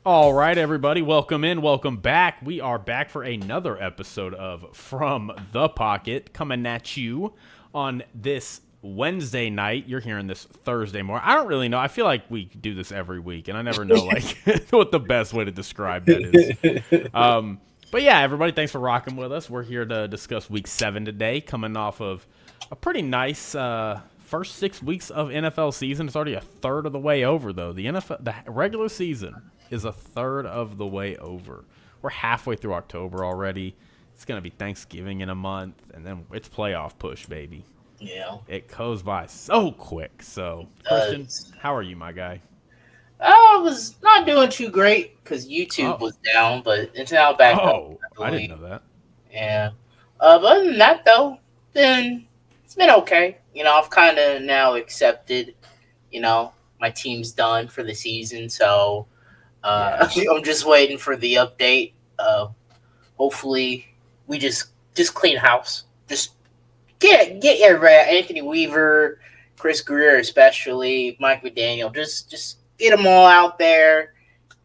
All right, everybody, welcome in, welcome back. We are back for another episode of From the Pocket, coming at you on this Wednesday night. You're hearing this Thursday morning. I don't really know. I feel like we do this every week, and I never know like what the best way to describe that is. But yeah, everybody, thanks for rocking with us. We're here to discuss Week 7 today, coming off of a pretty nice first 6 weeks of NFL season. It's already a third of the way over, though. The regular season is a third of the way over. We're halfway through October already. It's going to be Thanksgiving in a month, and then it's playoff push, baby. Yeah. It goes by so quick. So, Christian, how are you, my guy? I was not doing too great because YouTube Oh. was down, but it's now back up. Oh, I didn't know that. Yeah. But other than that, though, then it's been okay. I've kind of now accepted, my team's done for the season, so I'm just waiting for the update. Hopefully, we just clean house. Just get everybody, Anthony Weaver, Chris Greer especially, Mike McDaniel. Just get them all out there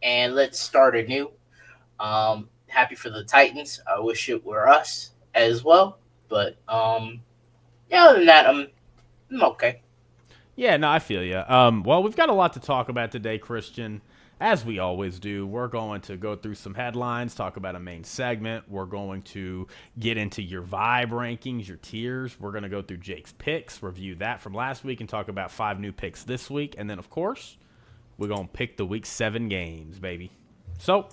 and let's start anew. Happy for the Titans. I wish it were us as well, but yeah. Other than that, I'm okay. Yeah, no, I feel you. Well, we've got a lot to talk about today, Christian. As we always do, we're going to go through some headlines, talk about a main segment. We're going to get into your vibe rankings, your tiers. We're going to go through Jake's picks, review that from last week, and talk about 5 new picks this week. And then, of course, we're going to pick the Week 7 games, baby. So,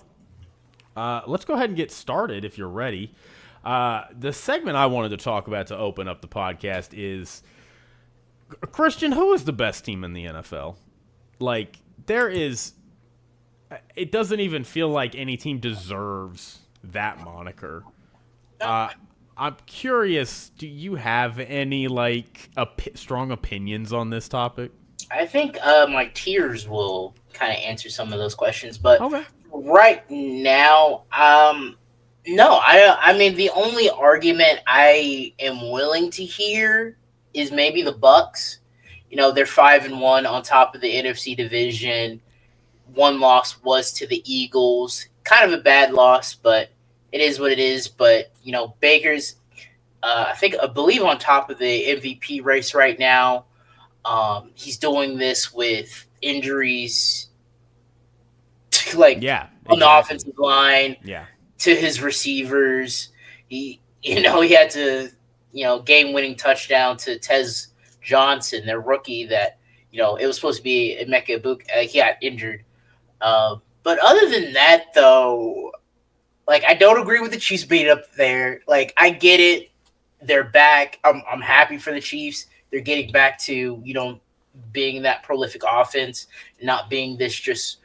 let's go ahead and get started if you're ready. The segment I wanted to talk about to open up the podcast is, Christian, who is the best team in the NFL? Like, it doesn't even feel like any team deserves that moniker. I'm curious, do you have any, strong opinions on this topic? I think my tiers will kind of answer some of those questions, but Okay. right now, no. I mean, the only argument I am willing to hear is maybe the Bucks. They're 5-1 on top of the NFC division. One loss was to the Eagles. Kind of a bad loss, but it is what it is. But, Baker's, I believe on top of the MVP race right now. He's doing this with injuries to, Yeah, on the exactly. offensive line, Yeah. to his receivers. He had to, game-winning touchdown to Tez Johnson, their rookie that, it was supposed to be Emeka Ibuka. He got injured. But other than that, though, I don't agree with the Chiefs being up there. I get it. They're back. I'm happy for the Chiefs. They're getting back to, being that prolific offense, not being this just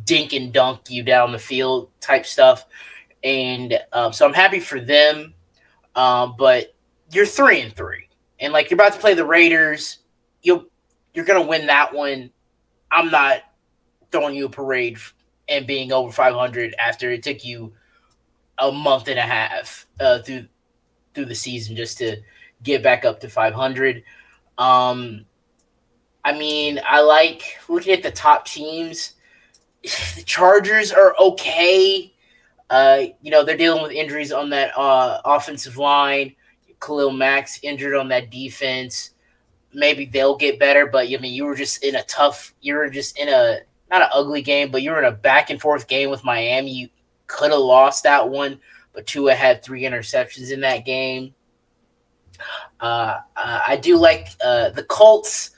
dink and dunk you down the field type stuff. And so I'm happy for them. But you're 3-3. And, you're about to play the Raiders. You're going to win that one. I'm not throwing you a parade and being over 500 after it took you a month and a half through the season just to get back up to 500. I mean, I like looking at the top teams. The Chargers are okay. They're dealing with injuries on that offensive line. Khalil Mack's injured on that defense. Maybe they'll get better, but you were just in a not an ugly game, but you were in a back and forth game with Miami. You could have lost that one, but Tua had 3 interceptions in that game. I do like the Colts.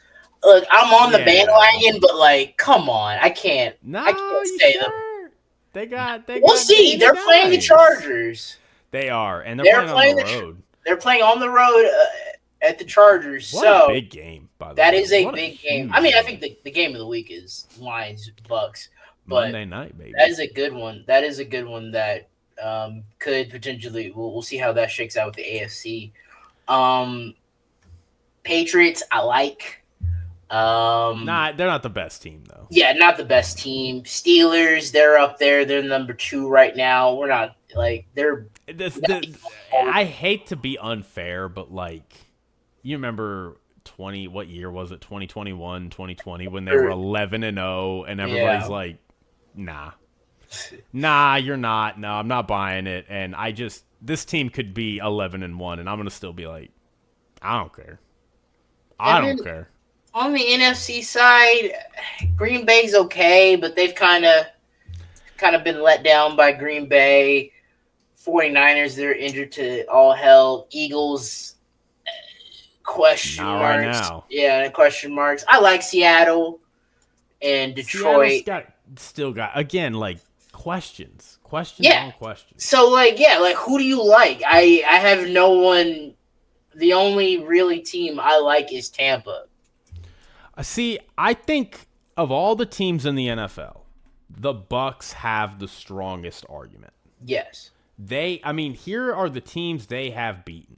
Look, I'm on the bandwagon, but come on, I can't say them. We'll see. They're playing the Chargers. They are, and they're playing on the road. They're playing on the road at the Chargers. What a big game, by the way. That is a big game. I mean, I think the game of the week is Lions Bucks. Monday night, baby. That is a good one. That is a good one that could potentially. We'll see how that shakes out with the AFC. Patriots, I like. They're not the best team, though. Yeah, not the best team. Steelers, they're up there. They're number 2 right now. We're not they're. I hate to be unfair, but you remember what year was it? 2021, 2020, when they were 11-0, and everybody's nah. Nah, you're not. No, I'm not buying it. And this team could be 11-1, and I'm gonna still be like, I don't care. I don't care. On the NFC side, Green Bay's okay, but they've kind of been let down by Green Bay. 49ers, they're injured to all hell. Eagles, question Not marks. Right now. Yeah, question marks. I like Seattle and Detroit. Still got again like questions Yeah. on questions. So who do you like? I have no one. The only really team I like is Tampa. See, I think of all the teams in the NFL, the Bucs have the strongest argument. Yes. Here are the teams they have beaten.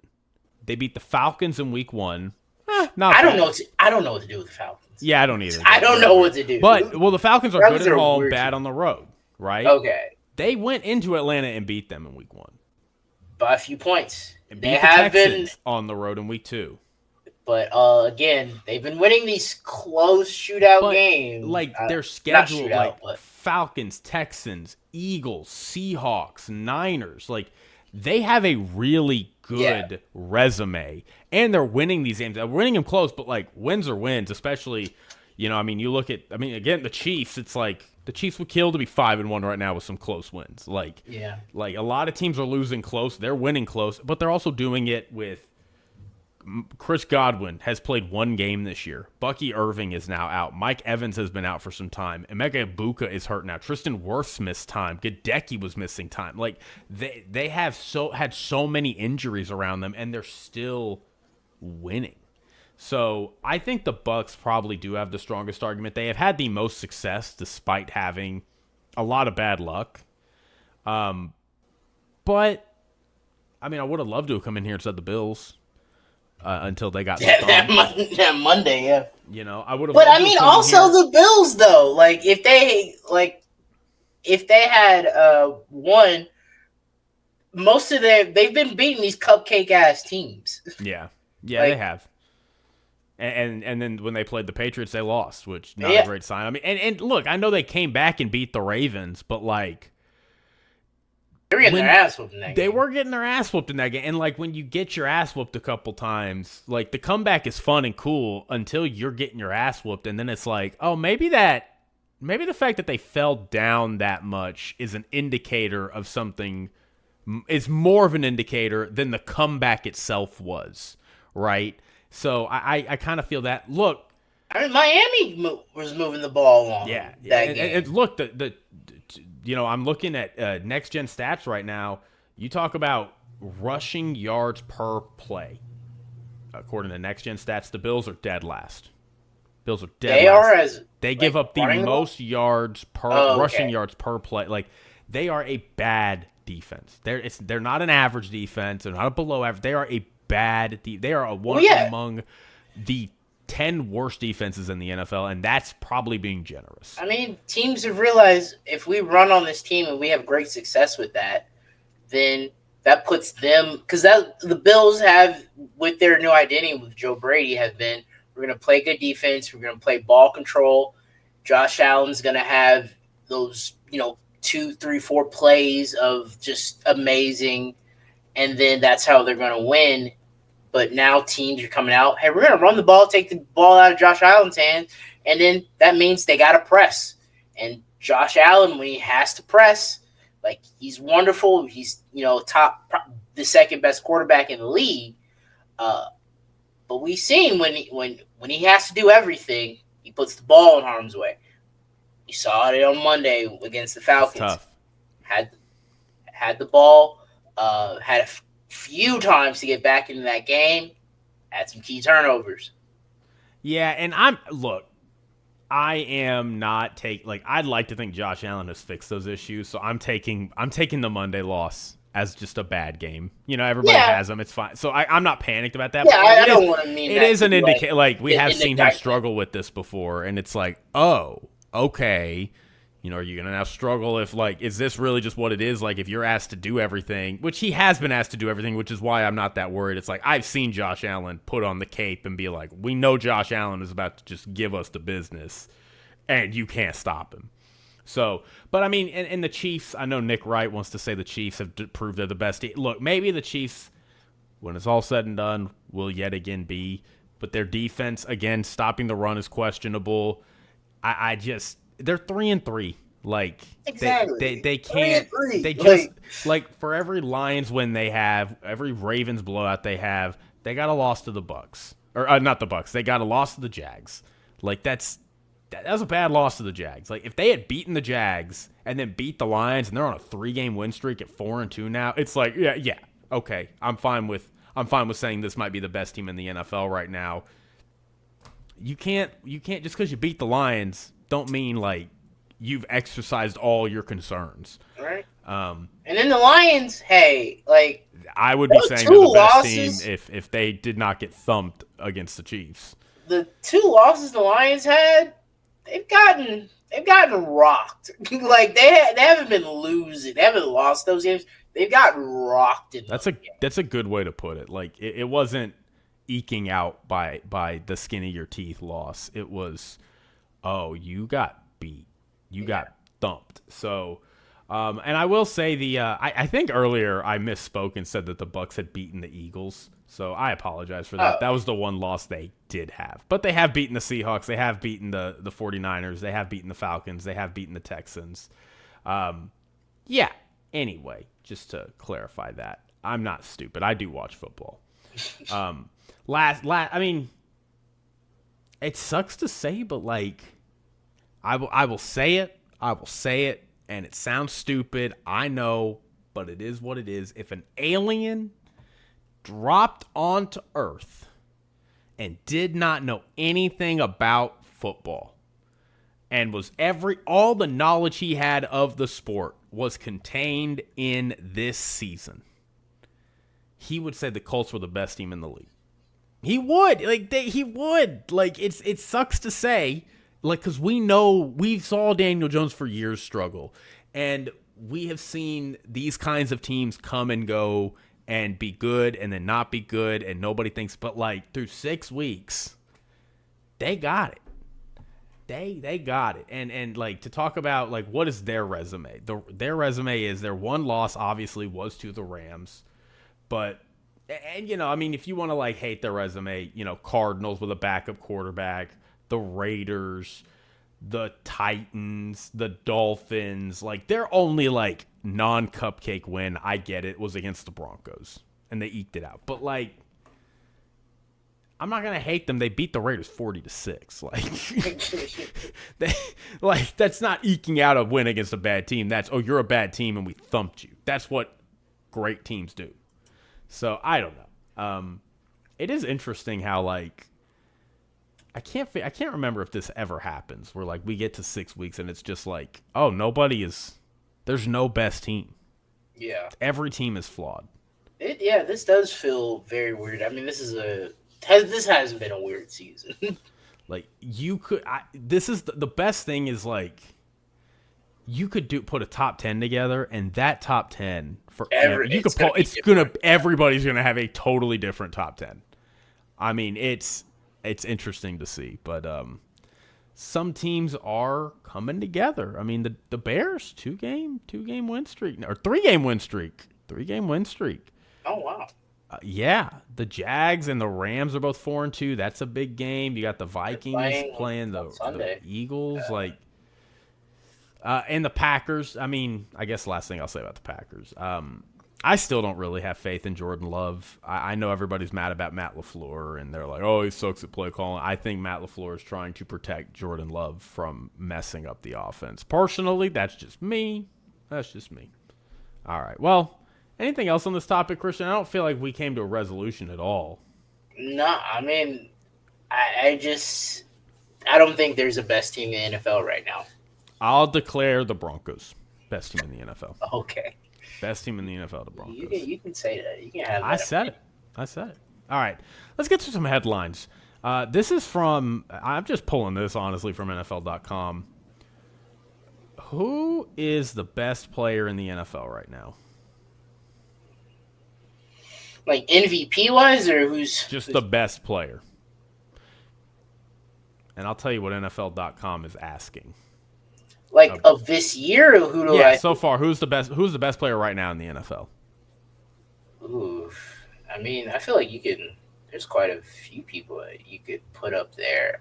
They beat the Falcons in week 1. I don't know what to do with the Falcons. Yeah, I don't either. I don't know what to do. But the Falcons are good at home, bad on the road, right? Okay. They went into Atlanta and beat them in week 1. By a few points. And beat the Texans on the road in week 2. But again, they've been winning these close shootout games. Like their schedule, Falcons, Texans, Eagles, Seahawks, Niners, like they have a really good resume, and they're winning these games. They're winning them close, but like wins are wins. Especially, you look at. Again, the Chiefs. It's like the Chiefs would kill to be 5-1 right now with some close wins. Like a lot of teams are losing close. They're winning close, but they're also doing it with. Chris Godwin has played 1 game this year. Bucky Irving is now out. Mike Evans has been out for some time. Emeka Egbuka is hurt now. Tristan Wirfs missed time. Gadecki was missing time. Like they have had so many injuries around them, and they're still winning. So I think the Bucs probably do have the strongest argument. They have had the most success despite having a lot of bad luck. But I would have loved to have come in here and said the Bills. Until they got that Monday, yeah. I would have. But also the Bills though. Like if they had won, most of they've been beating these cupcake ass teams. Yeah, they have. And then when they played the Patriots, they lost, which not a great sign. And look, I know they came back and beat the Ravens, but like. They were getting their ass whooped in that game. They were getting their ass whooped in that game. And, like, when you get your ass whooped a couple times, like, the comeback is fun and cool until you're getting your ass whooped. And then it's like, oh, maybe the fact that they fell down that much is an indicator of something, is more of an indicator than the comeback itself was, right? So I kind of feel that. Look. Miami was moving the ball along. Yeah. That game. And look, I'm looking at next-gen stats right now. You talk about rushing yards per play. According to next-gen stats, the Bills are dead last. They give up the most yards per rushing yards per play. Like, they are a bad defense. They're not an average defense. They're not a below average. They are a bad they are among the 10 worst defenses in the NFL, and that's probably being generous. Teams have realized if we run on this team and we have great success with that, then that puts them – because the Bills have, with their new identity with Joe Brady, have been we're going to play good defense, we're going to play ball control. Josh Allen's going to have those, 2, 3, 4 plays of just amazing, and then that's how they're going to win. But now teams are coming out, hey, we're going to run the ball, take the ball out of Josh Allen's hands, and then that means they got to press. And Josh Allen, when he has to press, like, he's wonderful. He's, the second best quarterback in the league. But we've seen when he has to do everything, he puts the ball in harm's way. You saw it on Monday against the Falcons. Tough. Had the ball, had a few times to get back into that game, had some key turnovers. Yeah, and I am not I'd like to think Josh Allen has fixed those issues, so I'm taking the Monday loss as just a bad game. Everybody has them, it's fine. So I'm not panicked about that. Yeah, I don't want to mean it that. It is an indicator. Like, we have seen him struggle with this before, and it's like, oh, okay. Are you going to now struggle if, is this really just what it is? Like, if you're asked to do everything, which he has been asked to do everything, which is why I'm not that worried. It's like, I've seen Josh Allen put on the cape and be like, we know Josh Allen is about to just give us the business, and you can't stop him. So, but I mean, and the Chiefs, I know Nick Wright wants to say the Chiefs have proved they're the best team. Look, maybe the Chiefs, when it's all said and done, will yet again be. But their defense, again, stopping the run is questionable. I just, they're 3-3. Like, Exactly. they can't, 3-3. they just, like, for every Lions win they have, every Ravens blowout they have, they got a loss to the Bucks. Or, not the Bucks. They got a loss to the Jags. Like, that was a bad loss to the Jags. Like, if they had beaten the Jags and then beat the Lions and they're on a 3-game win streak at 4-2 now, it's like, yeah, okay. I'm fine with saying this might be the best team in the NFL right now. You can't just because you beat the Lions don't mean like you've exercised all your concerns. Right. And then the Lions, hey, like I would be saying they're the best team if they did not get thumped against the Chiefs. The 2 losses the Lions had, they've gotten rocked. Like they haven't been losing. They haven't lost those games. They've gotten rocked in That's a good way to put it. Like it wasn't eking out by the skin of your teeth loss. It was, oh, you got beat. You got thumped. So, and I will say I think earlier I misspoke and said that the Bucks had beaten the Eagles. So I apologize for that. That was the one loss they did have. But they have beaten the Seahawks. They have beaten the 49ers. They have beaten the Falcons. They have beaten the Texans. Yeah. Anyway, just to clarify that. I'm not stupid. I do watch football. I mean, it sucks to say, but like, I will say it. I will say it, and it sounds stupid. I know, but it is what it is. If an alien dropped onto Earth and did not know anything about football and was all the knowledge he had of the sport was contained in this season, he would say the Colts were the best team in the league. He would. He would. Like, it sucks to say, like, because we saw Daniel Jones for years struggle, and we have seen these kinds of teams come and go and be good and then not be good, and nobody thinks, but like through 6 weeks, they got it. They got it. And like, to talk about like what is their resume? Their resume is their one loss obviously was to the Rams. But I mean, if you want to like hate their resume, Cardinals with a backup quarterback, the Raiders, the Titans, the Dolphins, like their only like non-cupcake win, I get it, was against the Broncos, and they eked it out. But like, I'm not gonna hate them. They beat the Raiders 40-6. Like, that's not eking out a win against a bad team. That's, oh, you're a bad team and we thumped you. That's what great teams do. So I don't know. It is interesting how like I can't remember if this ever happens where like we get to 6 weeks and it's just like, oh, there's no best team. Yeah. Every team is flawed. This does feel very weird. I mean, this hasn't been a weird season. Like this is the best thing is like you could put a top 10 together, and that top 10 for everybody's gonna have a totally different top 10. I mean, it's interesting to see, but some teams are coming together. I mean, the Bears 2-game win streak, or 3-game win streak. Oh wow. Yeah, the Jags and the Rams are both 4-2. That's a big game. You got the Vikings playing the Eagles, and the Packers. I mean, I guess the last thing I'll say about the Packers. I still don't really have faith in Jordan Love. I know everybody's mad about Matt LaFleur, and they're like, oh, he sucks at play calling. I think Matt LaFleur is trying to protect Jordan Love from messing up the offense. Personally, that's just me. All right, well, anything else on this topic, Christian? I don't feel like we came to a resolution at all. No, I mean, I don't think there's a best team in the NFL right now. I'll declare the Broncos best team in the NFL. Okay. Best team in the NFL, the Broncos. You can say that. You can have that. I said it. All right. Let's get to some headlines. This is from, I'm just pulling this, honestly, from NFL.com. Who is the best player in the NFL right now? Like MVP-wise, or who's the best player? And I'll tell you what NFL.com is asking. Like of this year, or who do Yeah, I? so far, who's the best player right now in the NFL? Ooh, I mean, I feel like you can. There's quite a few people that you could put up there.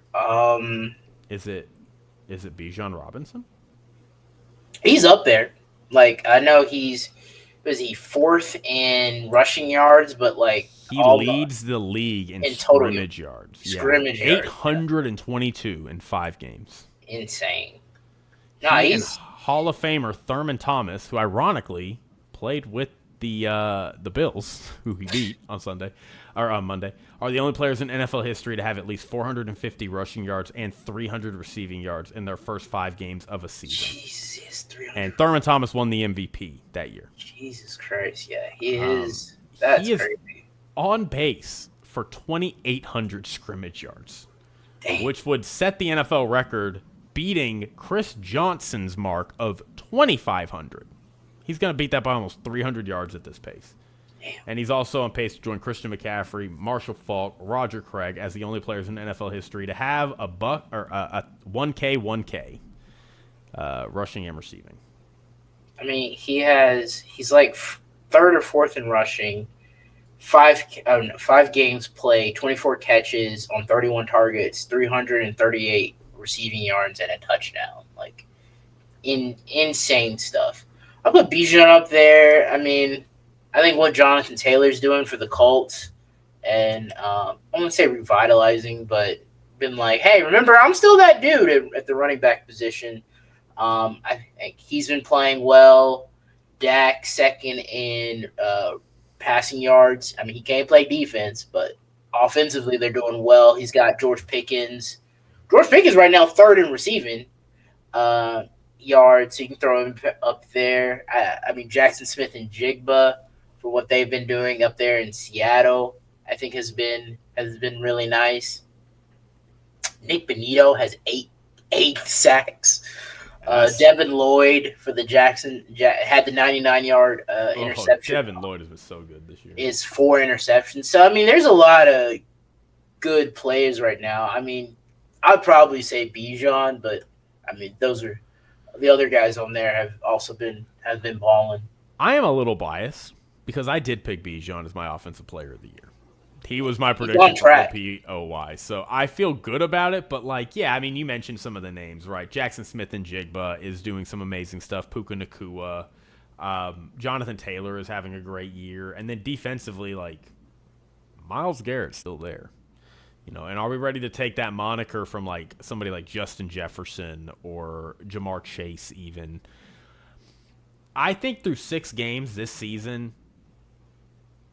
Is it Bijan Robinson? He's up there. Like I know was he fourth in rushing yards, but like He leads the league in total scrimmage yards. Scrimmage yards, 822 in 5 games. Insane. Nah, he and Hall of Famer Thurman Thomas, who ironically played with the Bills, who he beat on Monday, are the only players in NFL history to have at least 450 rushing yards and 300 receiving yards in their first 5 games of a season. Jesus, 300. And Thurman Thomas won the MVP that year. Jesus Christ, yeah, he is. That's crazy. On pace for 2,800 scrimmage yards, Damn. Which would set the NFL record, beating Chris Johnson's mark of 2,500. He's going to beat that by almost 300 yards at this pace. Damn. And he's also on pace to join Christian McCaffrey, Marshall Faulk, Roger Craig as the only players in NFL history to have a 1K rushing and receiving. I mean, he's like third or fourth in rushing. 5 games played, 24 catches on 31 targets, 338 receiving yards, and a touchdown. Like, insane stuff. I'll put Bijan up there. I mean, I think what Jonathan Taylor's doing for the Colts, and I won't say revitalizing, but been like, hey, remember, I'm still that dude at the running back position. I think he's been playing well. Dak second in passing yards. I mean, he can't play defense, but offensively they're doing well. He's got George Pickens. George Pickens right now third in receiving yards, so you can throw him up there. I mean, Jackson Smith and Jigba for what they've been doing up there in Seattle, I think has been really nice. Nick Benito has eight sacks. Devin Lloyd for the Jackson had the 99-yard interception. Devin Lloyd has been so good this year. Is 4 interceptions. So, I mean, there's a lot of good players right now. I mean, I'd probably say Bijan, but, I mean, those are the other guys on there have been balling. I am a little biased because I did pick Bijan as my offensive player of the year. He was my prediction for OPOY, so I feel good about it. But, like, yeah, I mean, you mentioned some of the names, right? Jackson Smith and Jigba is doing some amazing stuff. Puka Nacua. Jonathan Taylor is having a great year. And then defensively, like, Myles Garrett's still there. You know, and are we ready to take that moniker from, like, somebody like Justin Jefferson or Jamar Chase even? I think through 6 games this season,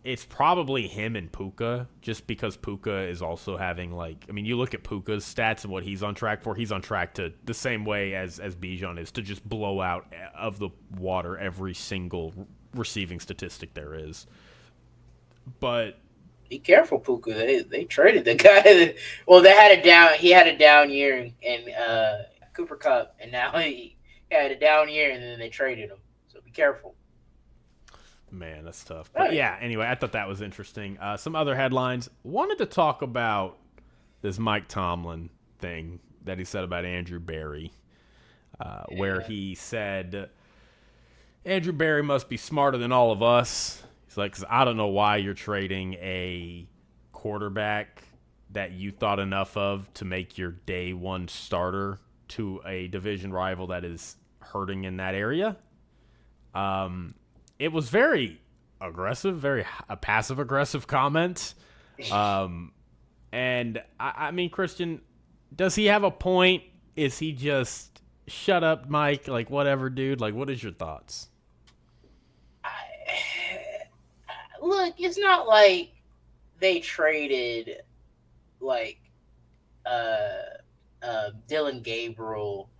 it's probably him and Puka, just because Puka is also having, like, I mean, you look at Puka's stats and what he's on track for. He's on track to the same way as Bijan is, to just blow out of the water every single receiving statistic there is. But be careful, Puka. They traded the guy. Well, he had a down year in Cooper Kupp, and now he had a down year, and then they traded him. So be careful. Man, that's tough. But yeah, anyway, I thought that was interesting. Some other headlines. Wanted to talk about this Mike Tomlin thing that he said about Andrew Berry, where he said, Andrew Berry must be smarter than all of us. He's like, 'cause I don't know why you're trading a quarterback that you thought enough of to make your day one starter to a division rival that is hurting in that area. It was very aggressive, a passive-aggressive comment. And, I mean, Christian, does he have a point? Is he just, shut up, Mike, like, whatever, dude? Like, what is your thoughts? Look, it's not like they traded, like, Dylan Gabriel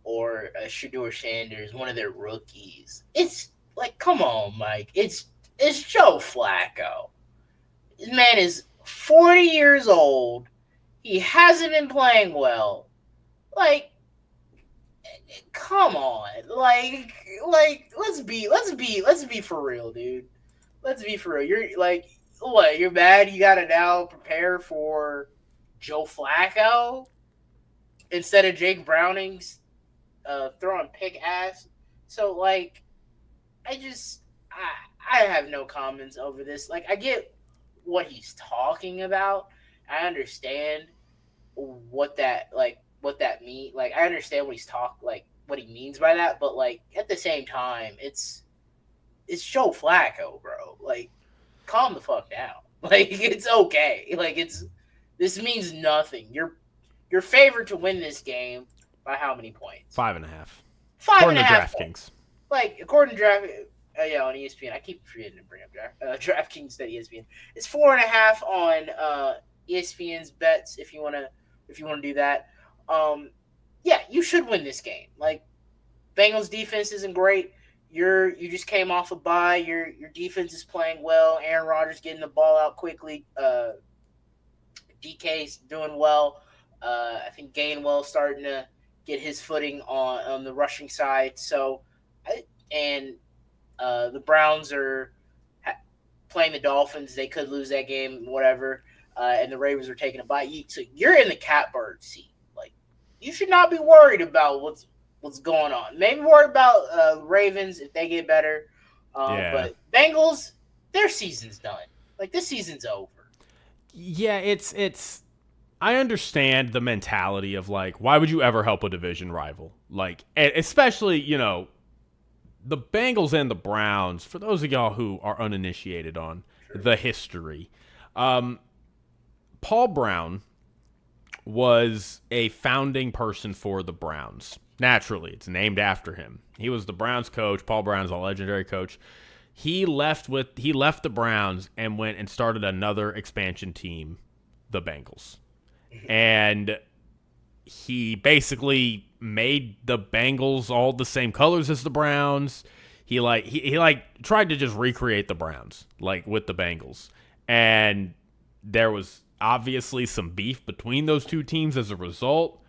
or Shedeur Sanders, one of their rookies. It's like, come on, Mike. It's Joe Flacco. This man is 40 years old. He hasn't been playing well. Like, come on. Like let's be for real, dude. Let's be for real. You're like, what? You're mad? You gotta now prepare for Joe Flacco instead of Jake Browning's throwing pick ass. So like, I just I have no comments over this. Like, I get what he's talking about. I understand what that mean. Like, I understand what he means by that. But like at the same time, it's Joe Flacco, bro. Like, calm the fuck down. Like, it's okay. Like, this means nothing. You're favored to win this game by how many points? 5.5. Five According and a to half. DraftKings. Like, according to on ESPN, I keep forgetting to bring up DraftKings that ESPN. It's 4.5 on ESPN's bets if you wanna do that. Yeah, you should win this game. Like, Bengals defense isn't great. You just came off a bye. Your defense is playing well. Aaron Rodgers getting the ball out quickly. DK's doing well. I think Gainwell starting to get his footing on the rushing side. So, the Browns are playing the Dolphins. They could lose that game, whatever. And the Ravens are taking a bye. So you're in the catbird seat. Like, you should not be worried about what's going on. Maybe worry about Ravens if they get better. But Bengals, their season's done. Like, this season's over. Yeah, it's I understand the mentality of, like, why would you ever help a division rival? Like, especially, the Bengals and the Browns, for those of y'all who are uninitiated on the history, Paul Brown was a founding person for the Browns. Naturally, it's named after him. He was the Browns coach. Paul Brown is a legendary coach. He left the Browns and went and started another expansion team, the Bengals. And he basically made the Bengals all the same colors as the Browns. He tried to just recreate the Browns, like, with the Bengals. And there was obviously some beef between those two teams as a result.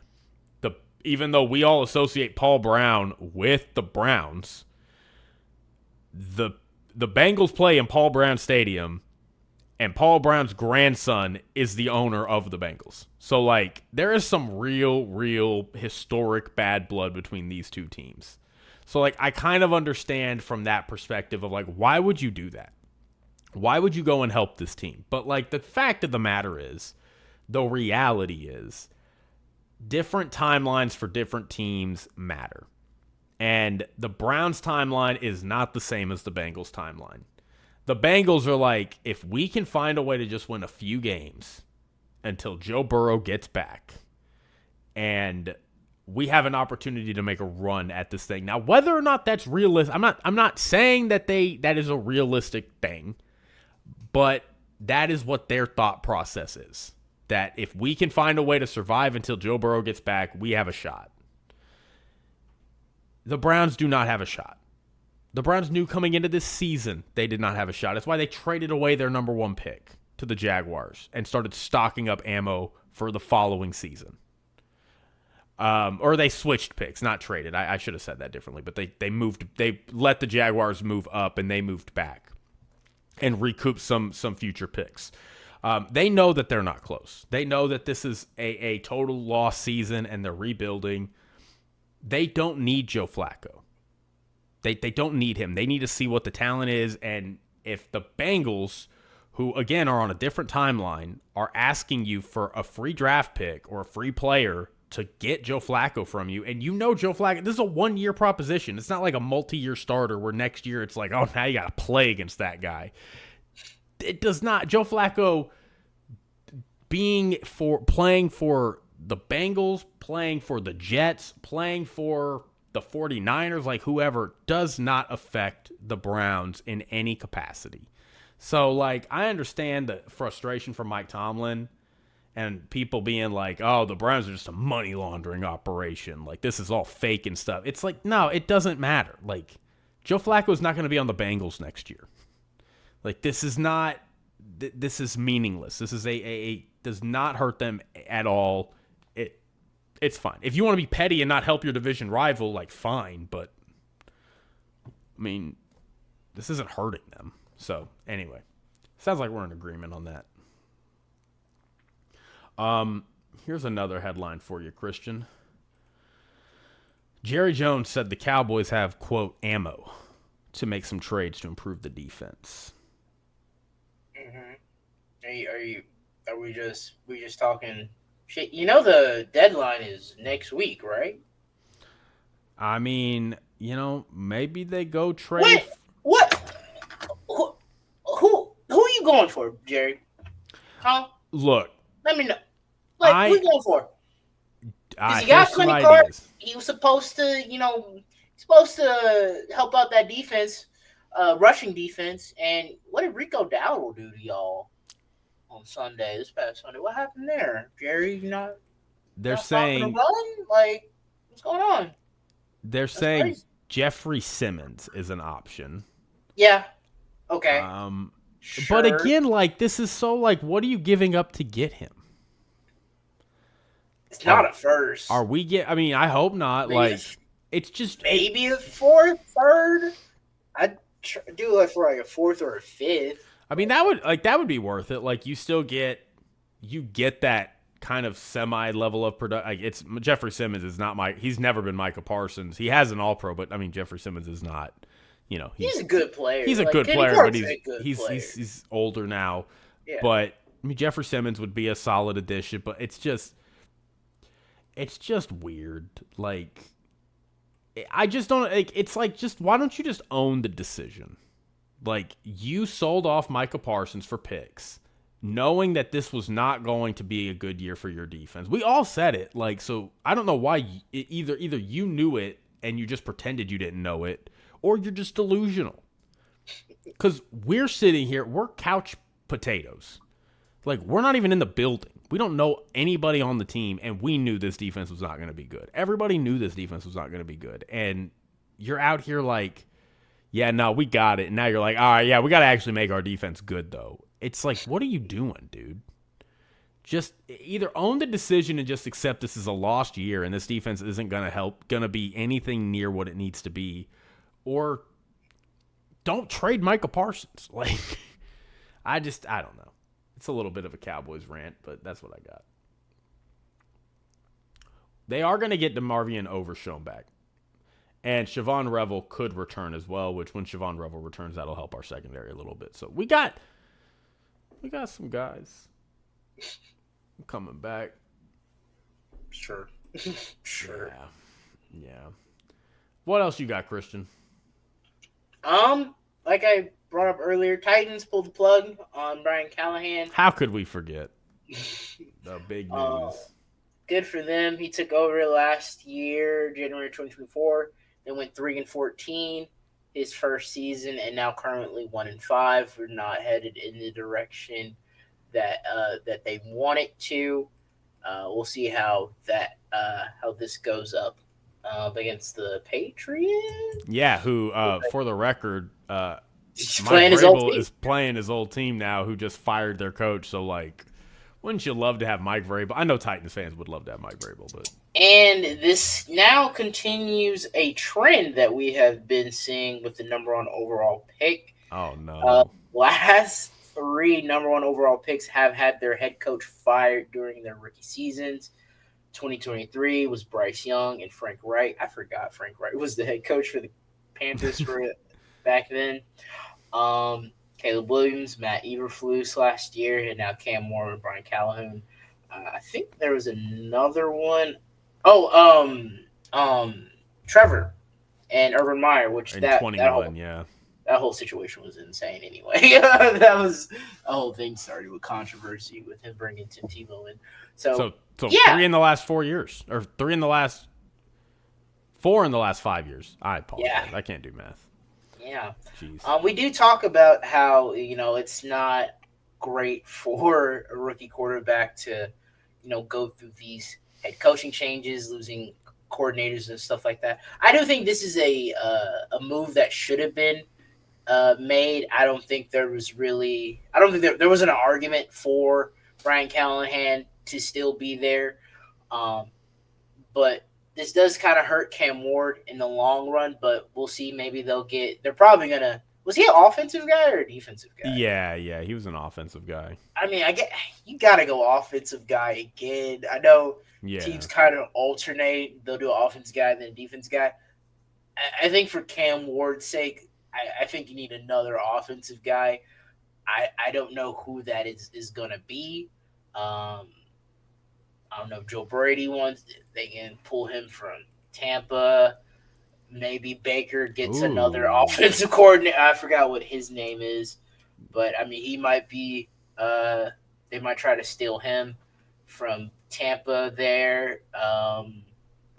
Even though we all associate Paul Brown with the Browns, the Bengals play in Paul Brown Stadium, and Paul Brown's grandson is the owner of the Bengals. So, like, there is some real historic bad blood between these two teams. So, like, I kind of understand from that perspective of, like, why would you do that? Why would you go and help this team? But, like, the fact of the matter is, the reality is, different timelines for different teams matter. And the Browns' timeline is not the same as the Bengals' timeline. The Bengals are like, if we can find a way to just win a few games until Joe Burrow gets back, and we have an opportunity to make a run at this thing. Now, whether or not that's realistic, I'm not saying that is a realistic thing, but that is what their thought process is. That if we can find a way to survive until Joe Burrow gets back, we have a shot. The Browns do not have a shot. The Browns knew coming into this season they did not have a shot. That's why they traded away their number one pick to the Jaguars and started stocking up ammo for the following season. Or they switched picks, not traded. I should have said that differently, but they let the Jaguars move up and they moved back and recouped some future picks. They know that they're not close. They know that this is a total lost season and they're rebuilding. They don't need Joe Flacco. They don't need him. They need to see what the talent is. And if the Bengals, who, again, are on a different timeline, are asking you for a free draft pick or a free player to get Joe Flacco from you, and Joe Flacco, this is a one-year proposition. It's not like a multi-year starter where next year it's like, oh, now you got to play against that guy. It does not. Joe Flacco playing for the Bengals, playing for the Jets, playing for the 49ers, like whoever, does not affect the Browns in any capacity. So, like, I understand the frustration from Mike Tomlin and people being like, oh, the Browns are just a money laundering operation. Like, this is all fake and stuff. It's like, no, it doesn't matter. Like, Joe Flacco is not going to be on the Bengals next year. Like, this is meaningless. This is does not hurt them at all. It's fine. If you want to be petty and not help your division rival, like, fine. But, I mean, this isn't hurting them. So, anyway, sounds like we're in agreement on that. Here's another headline for you, Christian. Jerry Jones said the Cowboys have, quote, ammo to make some trades to improve the defense. Mm-hmm. Are we just talking shit? You know the deadline is next week, right? I mean, maybe they go trade. What? Who are you going for, Jerry? Huh? Look, Let me know. Like, who you going for? Because you got here's some Kenny Clark. ideas. He was supposed to help out that defense, rushing defense. And what did Rico Dowdle do to y'all on this past Sunday? What happened there, Jerry? They're not saying run? Like, what's going on? They're saying crazy. Jeffrey Simmons is an option. Yeah. Okay. Sure. But again, like, this is so, like, what are you giving up to get him? It's not a first. I mean, I hope not. Maybe it's just maybe a fourth, third. I'd do it for like a fourth or a fifth. I mean, that would be worth it. Like, you get that kind of semi level of production. Like, it's Jeffrey Simmons is not he's never been Micah Parsons. He has an All-Pro, but I mean, Jeffrey Simmons is not. He's a good player. He's a good player, but he's older now. Yeah. But I mean, Jeffrey Simmons would be a solid addition, but it's just weird. Like, I just don't. It's like, just why don't you just own the decision? Like, you sold off Micah Parsons for picks, knowing that this was not going to be a good year for your defense. We all said it. Like, so I don't know why either you knew it and you just pretended you didn't know it, or you're just delusional. Because we're sitting here, we're couch potatoes. Like, we're not even in the building. We don't know anybody on the team, and we knew this defense was not going to be good. Everybody knew this defense was not going to be good. And you're out here like, yeah, no, we got it. And now you're like, all right, yeah, we got to actually make our defense good, though. It's like, what are you doing, dude? Just either own the decision and just accept this is a lost year and this defense isn't going to be anything near what it needs to be, or don't trade Micah Parsons. Like, I don't know. It's a little bit of a Cowboys rant, but that's what I got. They are going to get DeMarvion Overshown back. And Siobhan Revel could return as well, which when Siobhan Revel returns, that'll help our secondary a little bit. So we got some guys coming back. Sure. Sure. Yeah. What else you got, Christian? Like I brought up earlier, Titans pulled the plug on Brian Callahan. How could we forget? The big news. Good for them. He took over last year, January 2024. They went 3-14 his first season, and now currently 1-5. We're not headed in the direction that they want it to. We'll see how this goes up against the Patriots. Yeah, who for the record, Mike Vrabel is playing his old team now, who just fired their coach. So, like, wouldn't you love to have Mike Vrabel? I know Titans fans would love to have Mike Vrabel, but. And this now continues a trend that we have been seeing with the number one overall pick. Oh, no. Last 3 number one overall picks have had their head coach fired during their rookie seasons. 2023 was Bryce Young and Frank Wright. I forgot Frank Wright was the head coach for the Panthers for back then. Caleb Williams, Matt Eberflus last year, and now Cam Moore and Brian Callahan. I think there was another one. Trevor and Urban Meyer, which in that 21, that whole situation was insane anyway. That was a whole thing started with controversy with him bringing Tim Tebow in. So yeah. 3 in the last 4 years, or 4 in the last 5 years. I apologize. Yeah. I can't do math. Yeah. Jeez. We do talk about how, it's not great for a rookie quarterback to, go through these head coaching changes, losing coordinators and stuff like that. I do think this is a move that should have been made. I don't think there wasn't an argument for Brian Callahan to still be there. But this does kind of hurt Cam Ward in the long run, but we'll see. Maybe they're probably going to Was he an offensive guy or a defensive guy? Yeah, he was an offensive guy. I mean, you got to go offensive guy again. I know teams Yeah. kind of alternate. They'll do an offensive guy, then a defense guy. I think for Cam Ward's sake, I think you need another offensive guy. I don't know who that is going to be. I don't know if Joe Brady wants. They can pull him from Tampa. Maybe Baker gets another offensive coordinator. I forgot what his name is, but I mean he might be. They might try to steal him from Tampa there.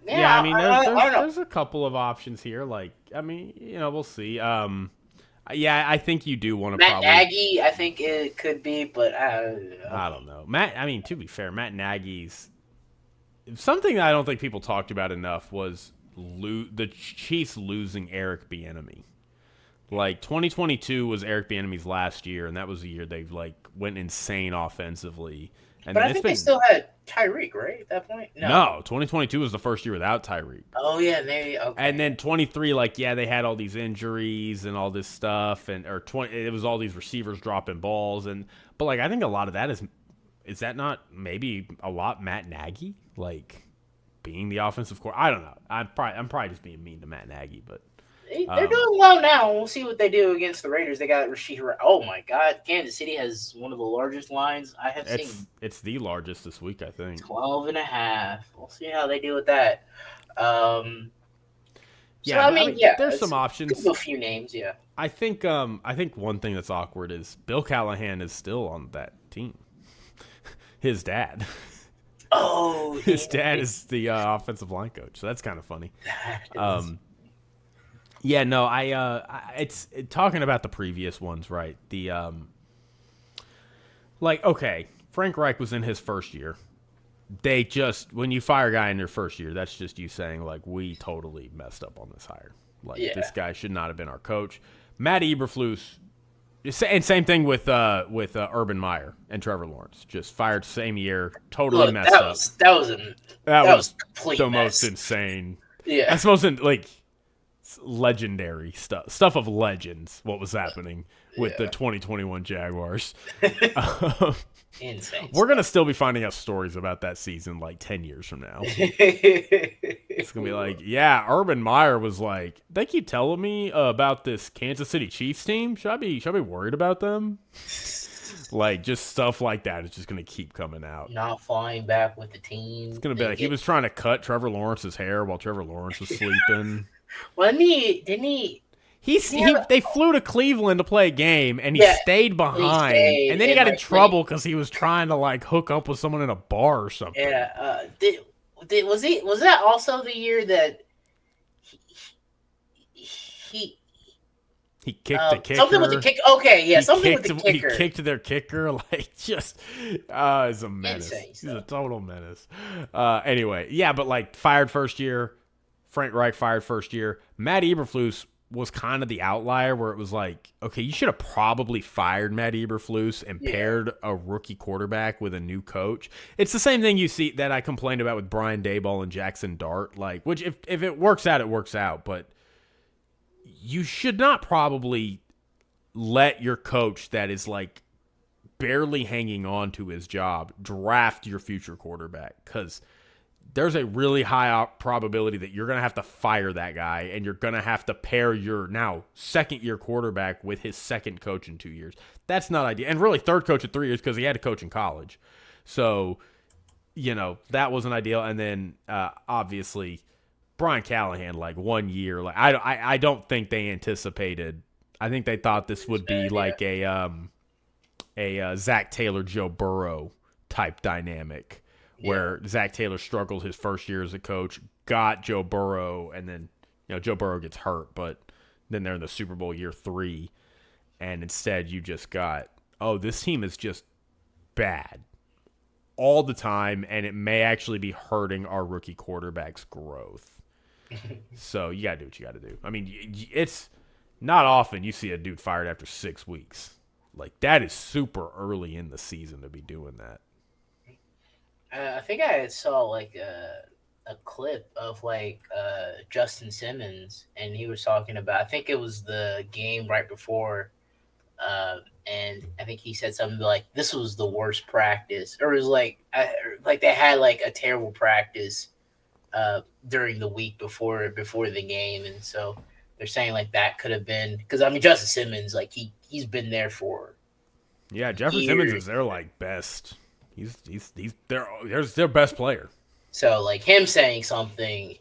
Yeah, I mean, there's a couple of options here. Like, I mean, we'll see. Yeah, I think you do want to Matt Nagy, I think it could be, but I don't know. I mean, to be fair, Matt Nagy's something that I don't think people talked about enough was the Chiefs losing Eric Bieniemy. Like 2022 was Eric Bieniemy's last year, and that was the year they went insane offensively. And but I think they still had Tyreek, right, at that point? No, 2022 was the first year without Tyreek. Oh, yeah, maybe. Okay. And then 23, they had all these injuries and all this stuff, it was all these receivers dropping balls, but I think a lot of that is that not maybe a lot Matt Nagy, being the offensive coordinator? I don't know. I'm probably just being mean to Matt Nagy, but. They're doing well now. We'll see what they do against the Raiders. They got Rashee Rice. Oh, my God. Kansas City has one of the largest lines I have seen. It's the largest this week, I think. 12.5. We'll see how they do with that. Yeah, so, I mean, there's some options. A few names, yeah. I think one thing that's awkward is Bill Callahan is still on that team. His dad. Oh, his dad is the offensive line coach, so that's kind of funny. Yeah, no, it's talking about the previous ones, right? The okay, Frank Reich was in his first year. When you fire a guy in your first year, that's just you saying we totally messed up on this hire. This guy should not have been our coach. Matt Eberflus, and same thing with Urban Meyer and Trevor Lawrence, just fired same year, totally messed up. That was complete the mess. most insane. Yeah, that's most legendary stuff of legends. What was happening with the 2021 Jaguars? Insane. We're gonna still be finding out stories about that season 10 years from now. It's gonna be Urban Meyer was they keep telling me about this Kansas City Chiefs team. Should I be worried about them? Just stuff like that is just gonna keep coming out. Not flying back with the team. It's gonna be he was trying to cut Trevor Lawrence's hair while Trevor Lawrence was sleeping. Well, didn't he? They flew to Cleveland to play a game, and he stayed behind. And then he got in trouble because he was trying to hook up with someone in a bar or something. Yeah. Was that also the year that he kicked the kicker? Something with the kick. Okay, yeah, something with the kicker. He kicked their kicker, he's a menace. Insane He's a total menace. Anyway, yeah, but fired first year. Frank Reich fired first year. Matt Eberflus was kind of the outlier where it was okay, you should have probably fired Matt Eberflus and paired a rookie quarterback with a new coach. It's the same thing you see that I complained about with Brian Daboll and Jackson Dart, which if it works out, it works out, but you should not probably let your coach that is barely hanging on to his job draft your future quarterback, because there's a really high probability that you're going to have to fire that guy, and you're going to have to pair your now second-year quarterback with his second coach in 2 years. That's not ideal. And really third coach in 3 years because he had to coach in college. So, that wasn't ideal. And then, obviously, Brian Callahan, 1 year. I don't think they anticipated. I think they thought this would be a Zach Taylor, Joe Burrow type dynamic. Where Zach Taylor struggled his first year as a coach, got Joe Burrow, and then Joe Burrow gets hurt, but then they're in the Super Bowl year 3, and instead you just got, this team is just bad all the time, and it may actually be hurting our rookie quarterback's growth. So you got to do what you got to do. I mean, it's not often you see a dude fired after 6 weeks. That is super early in the season to be doing that. I think I saw a clip of like Justin Simmons, and he was talking about. I think it was the game right before, and I think he said something like, "This was the worst practice," or it was like they had like a terrible practice during the week before the game, and so they're saying like that could have been because I mean Justin Simmons like he's been there for Yeah, Jeffrey Simmons years. is their like best. He's their best player. So like him saying something,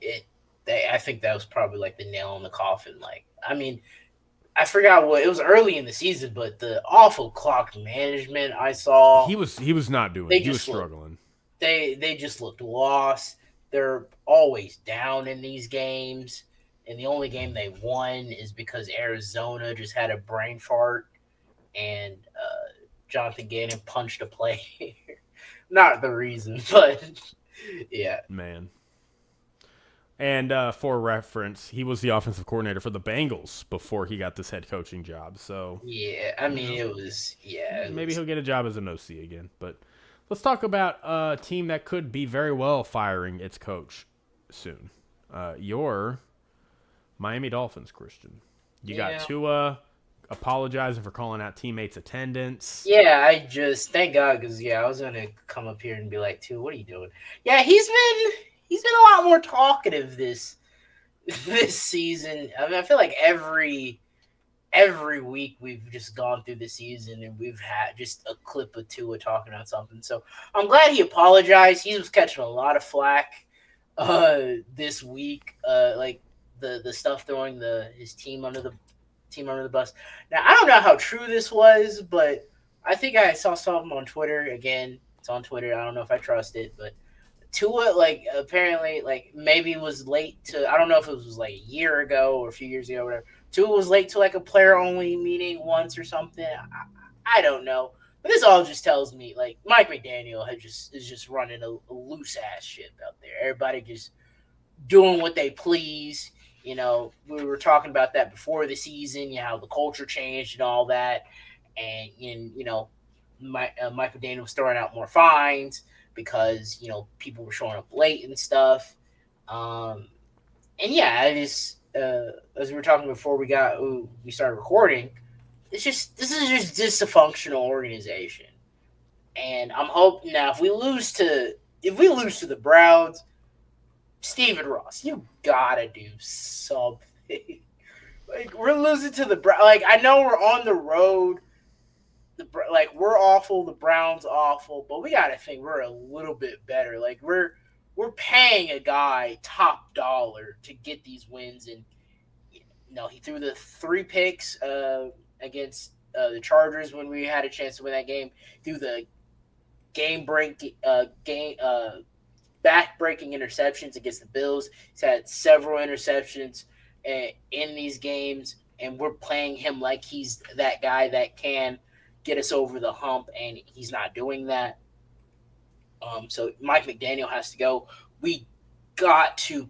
I think that was probably like the nail in the coffin. Like I mean, I forgot what it was early in the season, but the awful clock management I saw, He was not doing. they He was just looked struggling. they just looked lost. They're always down in these games, and the only game they won is because Arizona just had a brain fart and Jonathan Gannon punched a play. Not the reason, but yeah. Man. And for reference, he was the offensive coordinator for the Bengals before he got this head coaching job. So Yeah, I mean, it maybe was, he'll get a job as an OC again. But let's talk about a team that could be very well firing its coach soon. Your Miami Dolphins, Christian. You got yeah. Tua apologizing for calling out teammates' attendance. Yeah, thank God because I was gonna come up here and be like, "Too, what are you doing?" Yeah, he's been a lot more talkative this season. I mean, I feel like every week we've just gone through the season and we've had just a clip of Tua talking about something. So I'm glad he apologized. He was catching a lot of flack this week, like the stuff throwing his team under the bus. Now I don't know how true this was, but I think I saw something on Twitter. Again, it's on Twitter. I don't know if I trust it, but Tua like apparently like maybe was late to. I don't know if it was like a year ago or a few years ago, or whatever. Tua was late to like a player only meeting once or something. I don't know. But this all just tells me like Mike McDaniel is just running a loose ass ship out there. Everybody just doing what they please. We were talking about that before the season, how the culture changed and all that. And, Mike McDaniel was throwing out more fines because, people were showing up late and stuff. And yeah, as we were talking before we started recording, this is just dysfunctional organization. And I'm hoping now if we lose to the Browns, Steven Ross, you gotta do something. Like we're losing to the Browns. Like I know we're on the road. Like we're awful. The Browns awful, but we gotta think we're a little bit better. Like we're paying a guy top dollar to get these wins, and he threw the 3 picks against the Chargers when we had a chance to win that game. Threw the back-breaking interceptions against the Bills. He's had several interceptions in these games, and we're playing him like he's that guy that can get us over the hump, and he's not doing that. So Mike McDaniel has to go. We got to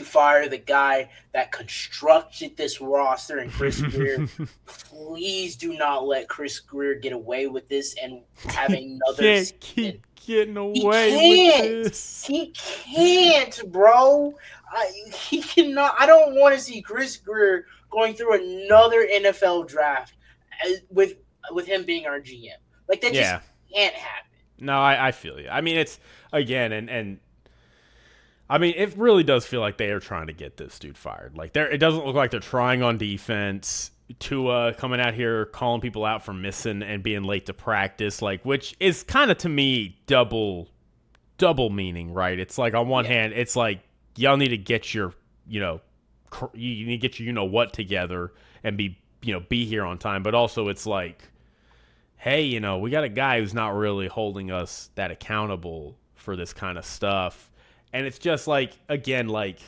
fire the guy that constructed this roster and Chris Greer. Please do not let Chris Greer get away with this and having another season. Getting away with this. He can't, bro. He cannot. I don't want to see Chris Greer going through another NFL draft with him being our GM. Like that just can't happen. No, I feel you. I mean, it's again, and I mean, it really does feel like they are trying to get this dude fired. Like it doesn't look like they're trying on defense. Tua coming out here calling people out for missing and being late to practice, like which is kind of to me double meaning, right? It's like on one hand, it's like y'all need to get your you need to get your what together and be here on time, but also it's like, hey, we got a guy who's not really holding us that accountable for this kind of stuff, and it's just like again, like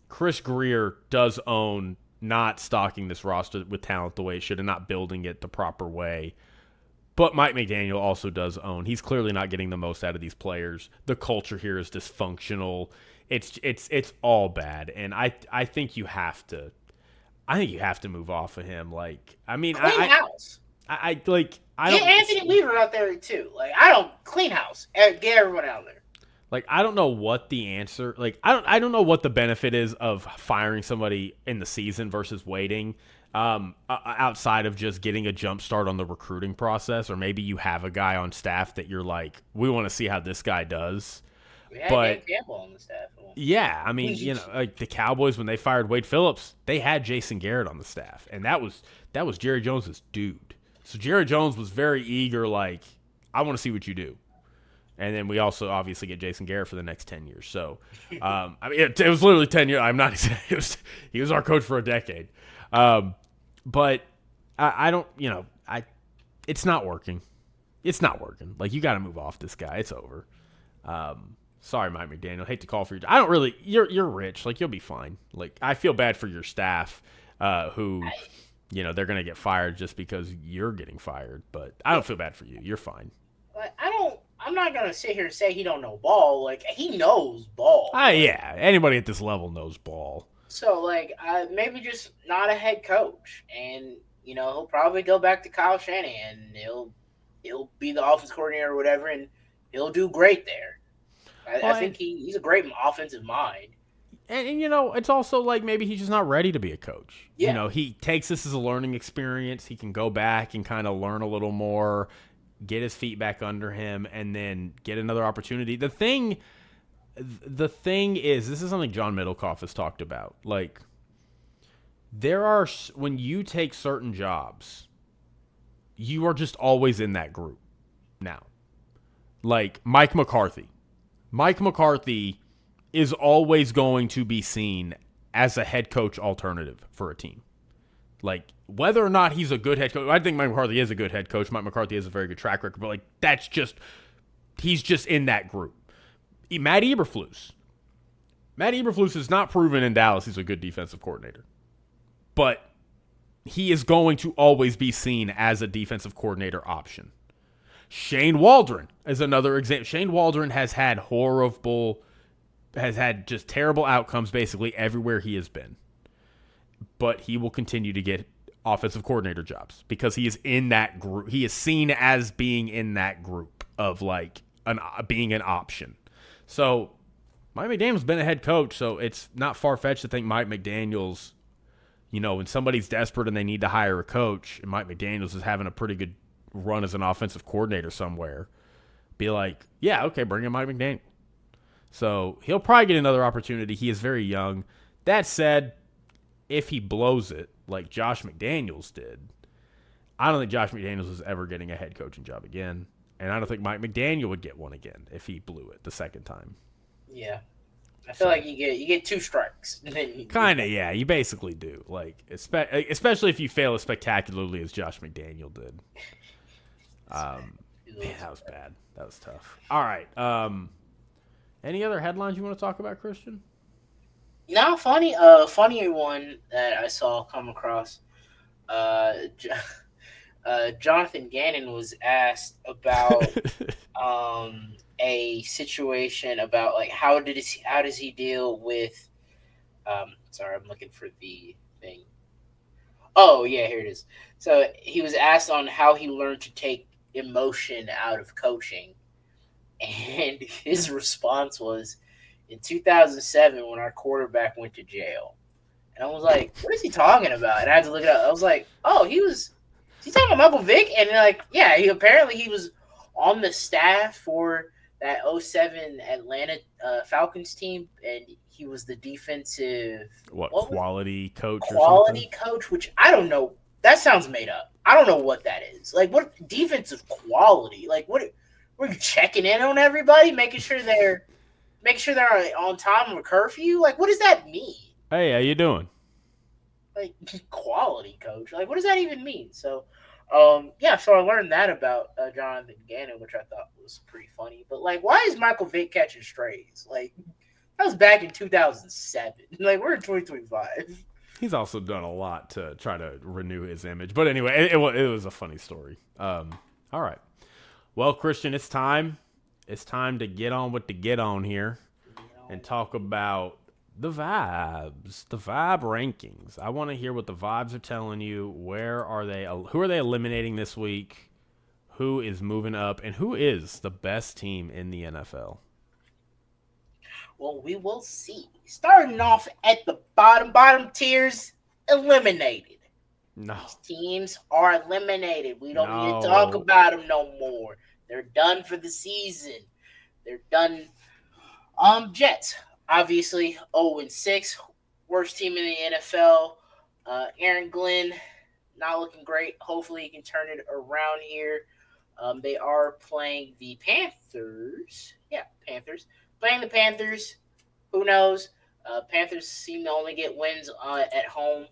Chris Greer does own not stocking this roster with talent the way it should and not building it the proper way. But Mike McDaniel also does own. He's clearly not getting the most out of these players. The culture here is dysfunctional. It's all bad. And I think you have to move off of him. Like, I mean, clean house. I don't get Anthony Weaver out there too. Like, I don't clean house. Get everyone out there. Like, I don't know what the answer. Like, I don't know what the benefit is of firing somebody in the season versus waiting. Outside of just getting a jump start on the recruiting process, or maybe you have a guy on staff that you're like, we want to see how this guy does. We had Dan But Campbell on the staff. yeah, I mean, like the Cowboys when they fired Wade Phillips, they had Jason Garrett on the staff, and that was Jerry Jones's dude. So Jerry Jones was very eager, like, I want to see what you do. And then we also obviously get Jason Garrett for the next 10 years. So, I mean, it was literally 10 years. I'm not excited. He was our coach for a decade. But I don't, it's not working. It's not working. Like, you got to move off this guy. It's over. Sorry, Mike McDaniel. Hate to call for you. I don't really, you're rich. Like, you'll be fine. Like, I feel bad for your staff who, they're going to get fired just because you're getting fired. But I don't feel bad for you. You're fine. I'm not going to sit here and say he don't know ball. Like, he knows ball. Yeah. Anybody at this level knows ball. So, like, maybe just not a head coach. And, he'll probably go back to Kyle Shanahan. He'll be the offense coordinator or whatever, and he'll do great there. I think he's a great offensive mind. And, it's also like maybe he's just not ready to be a coach. Yeah. He takes this as a learning experience. He can go back and kind of learn a little more, get his feet back under him, and then get another opportunity. The thing is, this is something John Middlecoff has talked about. Like, when you take certain jobs, you are just always in that group now. Like Mike McCarthy. Mike McCarthy is always going to be seen as a head coach alternative for a team. Like, whether or not he's a good head coach, I think Mike McCarthy is a good head coach. Mike McCarthy has a very good track record, but like he's just in that group. Matt Eberflus. Matt Eberflus has not proven in Dallas he's a good defensive coordinator. But he is going to always be seen as a defensive coordinator option. Shane Waldron is another example. Shane Waldron has had just terrible outcomes basically everywhere he has been. But he will continue to get offensive coordinator jobs because he is in that group. He is seen as being in that group of like being an option. So Mike McDaniel's been a head coach, so it's not far-fetched to think Mike McDaniel's, when somebody's desperate and they need to hire a coach, and Mike McDaniel's is having a pretty good run as an offensive coordinator somewhere, be like, yeah, okay, bring in Mike McDaniel. So he'll probably get another opportunity. He is very young. That said, if he blows it like Josh McDaniels did, I don't think Josh McDaniels is ever getting a head coaching job again. And I don't think Mike McDaniel would get one again if he blew it the second time. Yeah. I feel like you get 2 strikes. Kind of, yeah. You basically do. Like, especially if you fail as spectacularly as Josh McDaniel did. Man, that was bad. That was tough. All right. Any other headlines you want to talk about, Christian? No, funny one that I saw come across. Jonathan Gannon was asked about a situation about like how does he deal with sorry, I'm looking for the thing. Oh yeah, here it is. So he was asked on how he learned to take emotion out of coaching, and his response was, in 2007 when our quarterback went to jail. And I was like, what is he talking about? And I had to look it up. I was like, oh, is he talking about Michael Vick? And they're like, yeah, he was on the staff for that 2007 Atlanta Falcons team, and he was the defensive quality coach coach, which I don't know. That sounds made up. I don't know what that is. Like, what defensive quality? Like, what were you checking in on everybody, making sure they're on time with curfew? Like, what does that mean? Hey, how you doing? Like, quality coach. Like, what does that even mean? So, so I learned that about Jonathan Gannon, which I thought was pretty funny. But, like, why is Michael Vick catching strays? Like, that was back in 2007. Like, we're in 2025. He's also done a lot to try to renew his image. But anyway, it was a funny story. All right. Well, Christian, it's time. It's time to get on with the get on here and talk about the vibes, the vibe rankings. I want to hear what the vibes are telling you. Who are they eliminating this week? Who is moving up? And who is the best team in the NFL? Well, we will see. Starting off at the bottom tiers, eliminated. No. These teams are eliminated. We don't need to talk No. about them no more. They're done for the season. They're done. Jets, obviously 0-6, worst team in the NFL. Aaron Glenn, not looking great. Hopefully, he can turn it around here. They are playing the Panthers. Yeah, Panthers. Playing the Panthers. Who knows? Panthers seem to only get wins at home.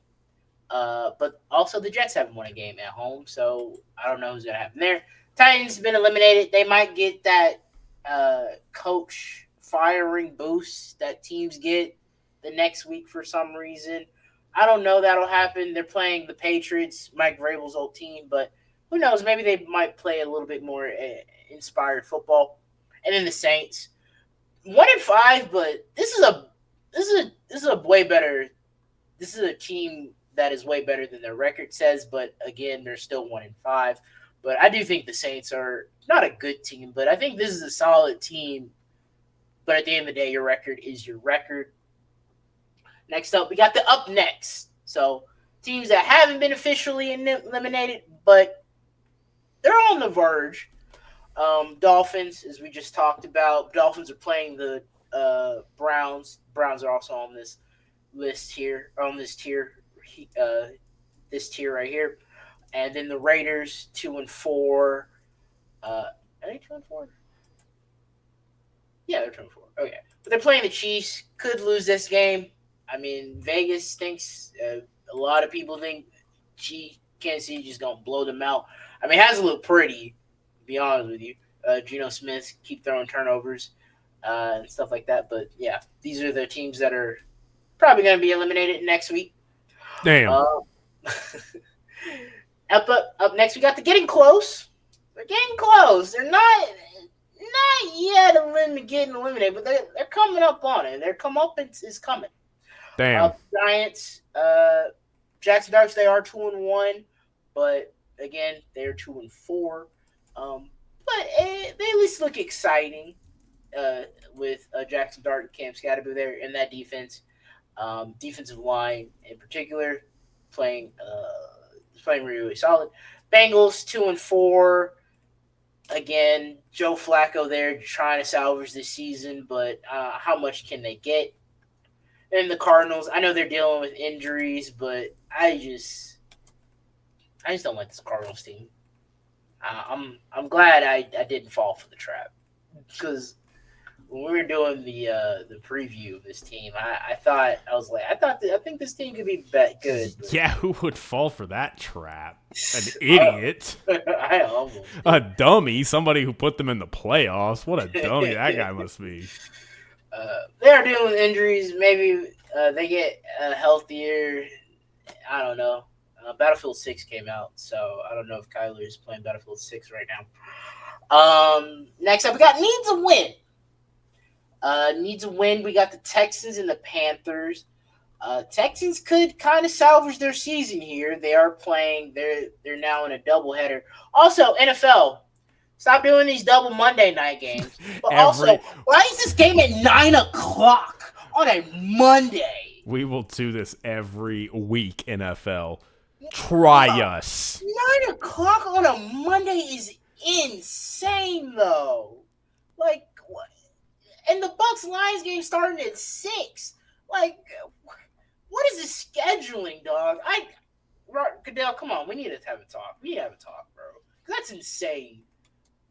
But also the Jets haven't won a game at home, so I don't know who's gonna happen there. Titans been eliminated. They might get that coach firing boost that teams get the next week for some reason. I don't know that'll happen. They're playing the Patriots, Mike Vrabel's old team, but who knows? Maybe they might play a little bit more inspired football. And then the Saints, 1-5, but this is a way better. This is a team that is way better than their record says, but again, they're still 1-5. But I do think the Saints are not a good team, but I think this is a solid team. But at the end of the day, your record is your record. Next up, we got the up next. So teams that haven't been officially eliminated, but they're on the verge. Dolphins, as we just talked about. Dolphins are playing the Browns. Browns are also on this list here, on this tier right here. And then the Raiders, 2-4. Are they 2-4? Yeah, they're 2-4. Okay. But they're playing the Chiefs. Could lose this game. I mean, Vegas thinks, a lot of people think Kansas City just going to blow them out. I mean, it hasn't looked pretty, to be honest with you. Geno Smith keep throwing turnovers and stuff like that. But, yeah, these are the teams that are probably going to be eliminated next week. Damn. Up next, we got the getting close. They're getting close. They're not yet getting eliminated, but they're coming up on it. Their comeuppance is coming. Damn. Giants, Jackson Ducks, they are 2-1, but again, they're 2-4. But they at least look exciting with Jackson Dart and Cam Scatterby there in that defense. Defensive line in particular playing really solid. Bengals 2-4. Again, Joe Flacco there trying to salvage this season, but how much can they get? And the Cardinals, I know they're dealing with injuries, but I just don't like this Cardinals team. I'm glad I didn't fall for the trap, because when we were doing the preview of this team, I think this team could be good. Yeah, who would fall for that trap? An idiot. I almost did. A dummy. Somebody who put them in the playoffs. What a dummy that guy must be. They are dealing with injuries. Maybe they get healthier. I don't know. Battlefield 6 came out, so I don't know if Kyler is playing Battlefield 6 right now. Next up, we got needs a win. Needs a win. We got the Texans and the Panthers. Texans could kind of salvage their season here. They are playing. They're now in a doubleheader. Also, NFL, stop doing these double Monday night games. But also, why is this game at 9:00 on a Monday? We will do this every week, NFL. Try us. 9:00 on a Monday is insane, though. Like, what? And the Bucks-Lions game starting at 6. Like, what is this scheduling, dog? Goodell, come on. We need to have a talk. Bro. That's insane.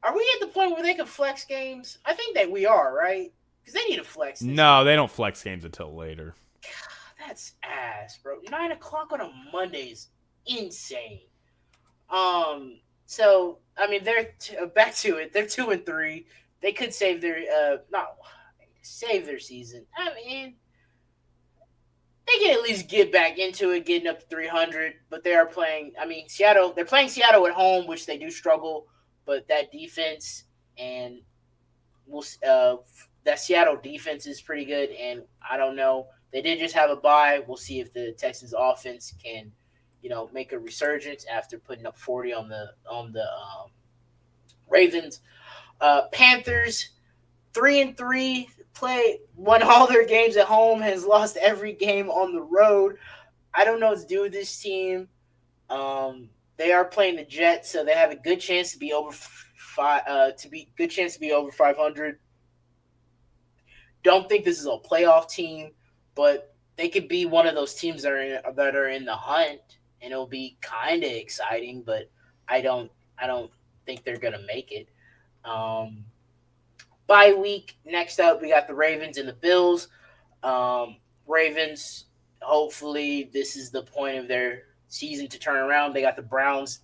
Are we at the point where they can flex games? I think that we are, right? Because they need to flex. No, they don't flex games until later. God, that's ass, bro. 9:00 on a Monday is insane. So I mean, they're back to it. They're 2-3. They could save their season. I mean, they can at least get back into it, getting up to 300. But they are playing. I mean, Seattle. They're playing Seattle at home, which they do struggle. But that defense and that Seattle defense is pretty good. And I don't know. They did just have a bye. We'll see if the Texans offense can, make a resurgence after putting up 40 on the Ravens. Panthers 3-3. won all their games at home, has lost every game on the road. I don't know what to do with this team. They are playing the Jets, so they have a good chance to be over good chance to be over 500. Don't think this is a playoff team, but they could be one of those teams that are in the hunt, and it'll be kind of exciting. But I don't think they're gonna make it. Um, Bye week. Next up, we got the Ravens and the Bills. Ravens. Hopefully, this is the point of their season to turn around. They got the Browns.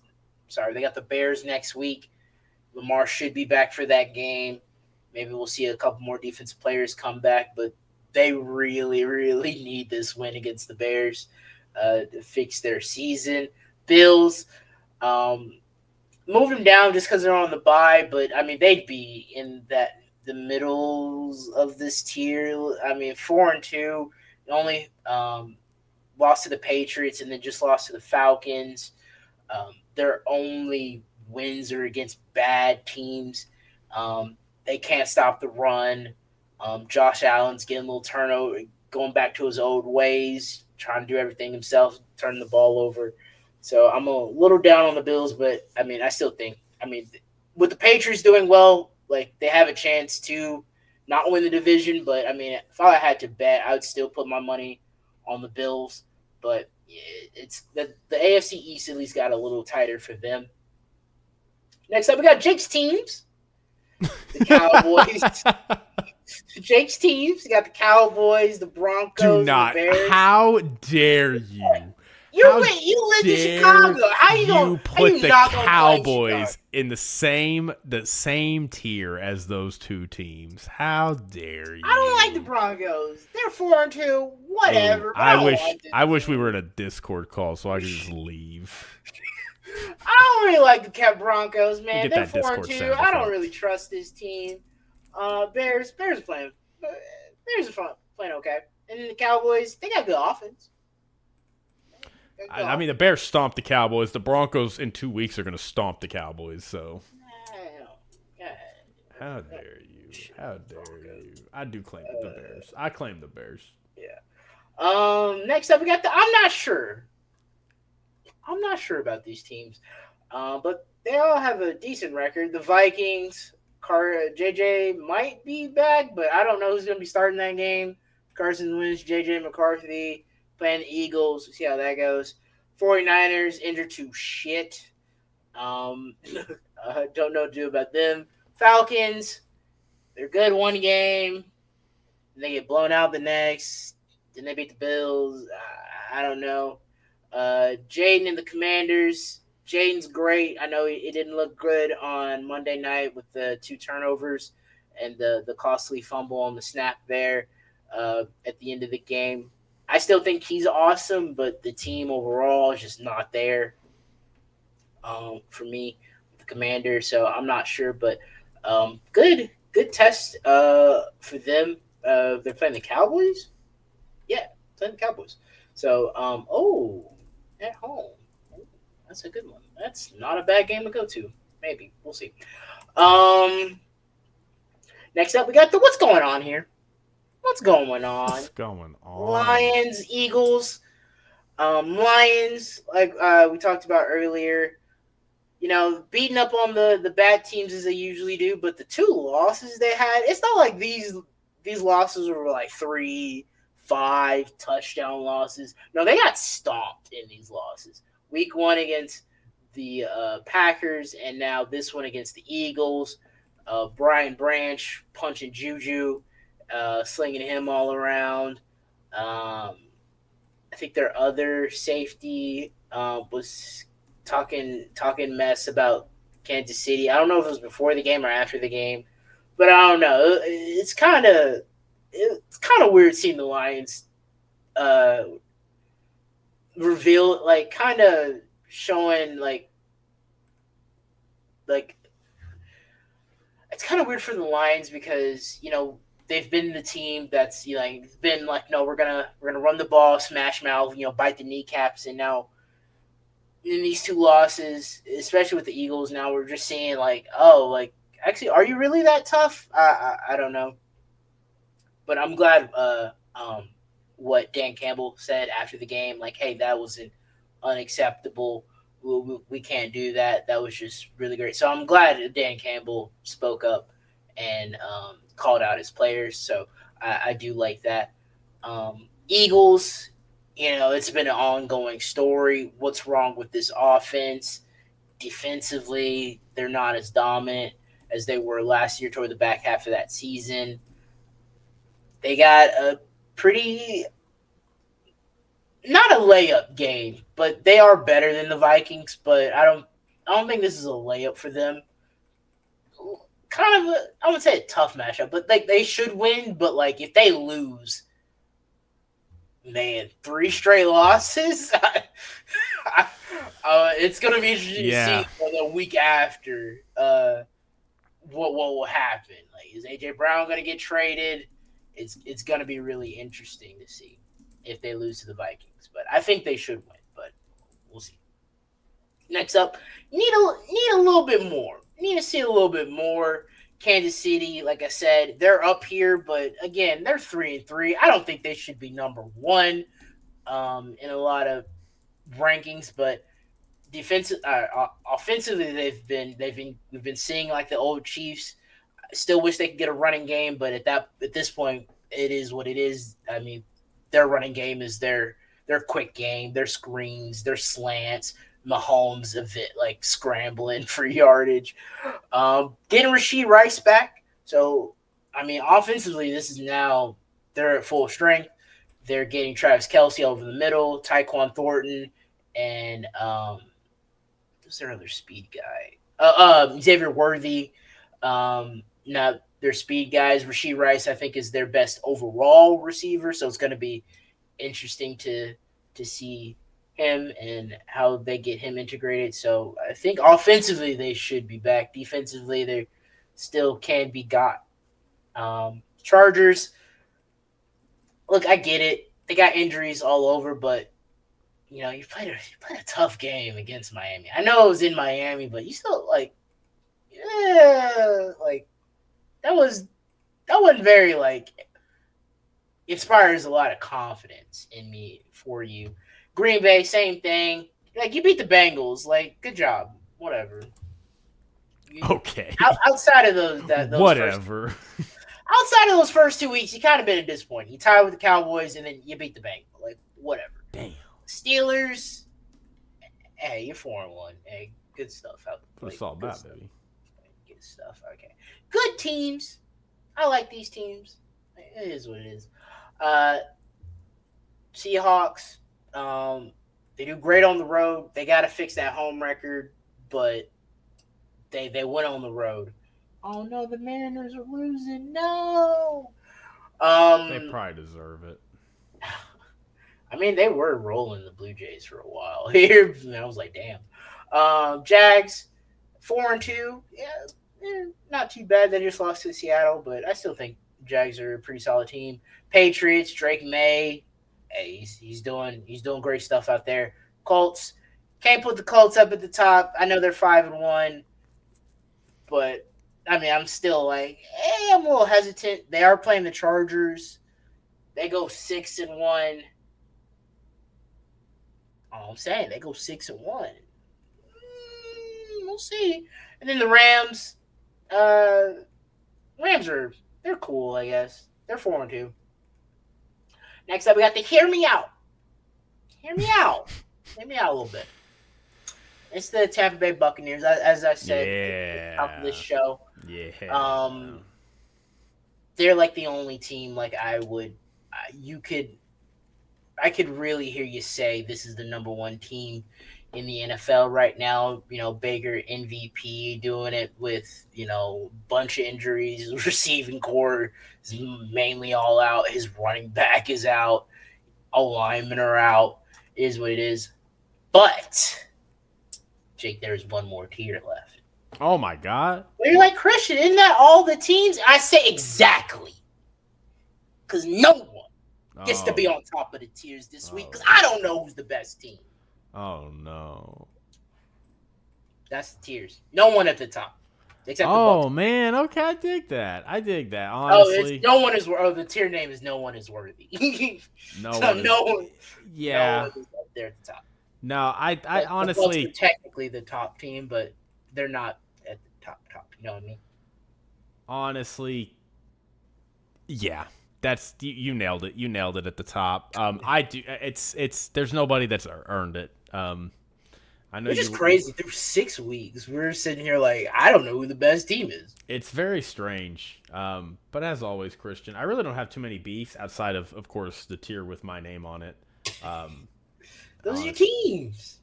Sorry, they got the Bears next week. Lamar should be back for that game. Maybe we'll see a couple more defensive players come back, but they really, really need this win against the Bears to fix their season. Bills, move them down just because they're on the bye, but I mean they'd be in the middles of this tier. I mean 4-2, only lost to the Patriots and then just lost to the Falcons. Their only wins are against bad teams. They can't stop the run. Josh Allen's getting a little turnover, going back to his old ways, trying to do everything himself, turning the ball over. So I'm a little down on the Bills, but I mean, I still think, with the Patriots doing well, like they have a chance to not win the division. But I mean, if I had to bet, I would still put my money on the Bills. But it's the AFC East at least got a little tighter for them. Next up, we got Jake's teams. The Cowboys. Jake's teams. You got the Cowboys, the Broncos, the Bears. How dare you? You live in Chicago. How you gonna put the Cowboys in the same tier as those two teams? How dare you? I don't like the Broncos. They're 4-2. Whatever. I wish we were in a Discord call so I could just leave. I don't really like the Broncos, man. They're 4-2. I don't really trust this team. Bears are playing. Bears are playing okay. And then the Cowboys, they got good offense. I mean, the Bears stomped the Cowboys. The Broncos in 2 weeks are going to stomp the Cowboys. So, how dare you? How dare you? I do claim the Bears. I claim the Bears. Yeah. Next up, we got I'm not sure. I'm not sure about these teams, but they all have a decent record. The Vikings, JJ might be back, but I don't know who's going to be starting that game. Carson Wentz, JJ McCarthy. Playing the Eagles. We'll see how that goes. 49ers injured to shit. Don't know what to do about them. Falcons, they're good one game. And they get blown out the next. Then they beat the Bills. I don't know. Jaden and the Commanders. Jaden's great. I know it didn't look good on Monday night with the 2 turnovers and the costly fumble on the snap there at the end of the game. I still think he's awesome, but the team overall is just not there for me, the Commander. So I'm not sure, but good test for them. They're playing the Cowboys? Yeah, playing the Cowboys. So, at home. That's a good one. That's not a bad game to go to. Maybe. We'll see. Next up, we got what's going on here? What's going on? What's going on? Lions, Eagles. Lions, like we talked about earlier, beating up on the bad teams as they usually do, but the 2 losses they had, it's not like these losses were like 3-5 touchdown losses. No, they got stomped in these losses. Week 1 against the Packers, and now this one against the Eagles. Brian Branch punching Juju. Slinging him all around. I think their other safety was talking mess about Kansas City. I don't know if it was before the game or after the game, but I don't know. It's kind of weird seeing the Lions reveal, like, kind of showing like it's kind of weird for the Lions because they've been the team that's been like, no, we're gonna run the ball, smash mouth, bite the kneecaps, and now in these 2 losses, especially with the Eagles, now we're just seeing actually, are you really that tough? I don't know. But I'm glad what Dan Campbell said after the game, like, hey, that wasn't unacceptable. We can't do that. That was just really great. So I'm glad that Dan Campbell spoke up and called out his players. So I do like that. Eagles, it's been an ongoing story. What's wrong with this offense? Defensively, they're not as dominant as they were last year toward the back half of that season. They got a pretty not a layup game, but they are better than the Vikings. But I don't think this is a layup for them. Kind of I wouldn't say a tough matchup, but like they should win. But like if they lose, man, 3 straight losses. It's gonna be interesting to see the week after what will happen. Like, is AJ Brown gonna get traded? It's gonna be really interesting to see if they lose to the Vikings. But I think they should win. But we'll see. Next up, need a little bit more. Need to see a little bit more. Kansas City, like I said, they're up here, but again, they're 3-3. I don't think they should be number 1 in a lot of rankings, but offensively, we've been seeing like the old Chiefs. I still wish they could get a running game, but at this point, it is what it is. I mean, their running game is their quick game, their screens, their slants. Mahomes of it, like scrambling for yardage. Getting Rashee Rice back. So, I mean, offensively, this is now they're at full strength. They're getting Travis Kelce over the middle, Tyquan Thornton, and who's their other speed guy? Xavier Worthy. Now, their speed guys. Rashee Rice, I think, is their best overall receiver. So it's going to be interesting to see him and how they get him integrated. So I think offensively they should be back. Defensively, they still can be got. Chargers, look, I get it. They got injuries all over, but you played a tough game against Miami. I know it was in Miami, but you still like that wasn't very inspires a lot of confidence in me for you. Green Bay, same thing. Like, you beat the Bengals. Like, good job. Whatever. Okay. Outside of those whatever. Outside of those first 2 weeks, you kind of been a disappointment. You tied with the Cowboys, and then you beat the Bengals. Like, whatever. Damn. Steelers, hey, you're 4-1. Hey, good stuff. That's all about, baby. Good stuff. Okay. Good teams. I like these teams. It is what it is. Seahawks. They do great on the road. They got to fix that home record, but they went on the road. Oh no, the Mariners are losing. No. They probably deserve it. I mean, they were rolling the Blue Jays for a while here. I was like, damn. Jags 4-2. Yeah, not too bad. They just lost to Seattle, but I still think Jags are a pretty solid team. Patriots, Drake May. Hey, he's doing great stuff out there. Colts, can't put the Colts up at the top. I know they're 5-1, but I mean, I'm still like, hey, I'm a little hesitant. They are playing the Chargers. They go 6-1. All I'm saying, they go 6-1. We'll see. And then the Rams. They're cool, I guess. They're 4-2. Next up, we got the Hear Me Out. Hear me out. Hear me out a little bit. It's the Tampa Bay Buccaneers, as I said at the top of this show. Yeah. They're like the only team I could really hear you say this is the number 1 team in the NFL right now. Baker MVP doing it with, bunch of injuries. His receiving core is mainly all out. His running back is out. All linemen are out. It is what it is. But, Jake, there's one more tier left. Oh, my God. Well, you're like, Christian, isn't that all the teams? I say exactly. Because no one gets to be on top of the tiers this week because I don't know who's the best team. Oh, no. That's the tiers. No one at the top. except the Bucks. Oh man, okay, I dig that. Oh, it's Honestly, no one is. Oh, the tier name is no one is worthy. no So one is. no Yeah. one is up there at the top. No, I The Bucks are honestly, technically the top team, but they're not at the top. You know what I mean? honestly, yeah. That's you nailed it. You nailed it at the top. I do. It's. There's nobody that's earned it. I know Which is you. crazy. Through 6 weeks, we're sitting here like I don't know who the best team is. It's very strange. But as always, Christian, I really don't have too many beefs outside of course, the tier with my name on it. Those are your Honestly. teams.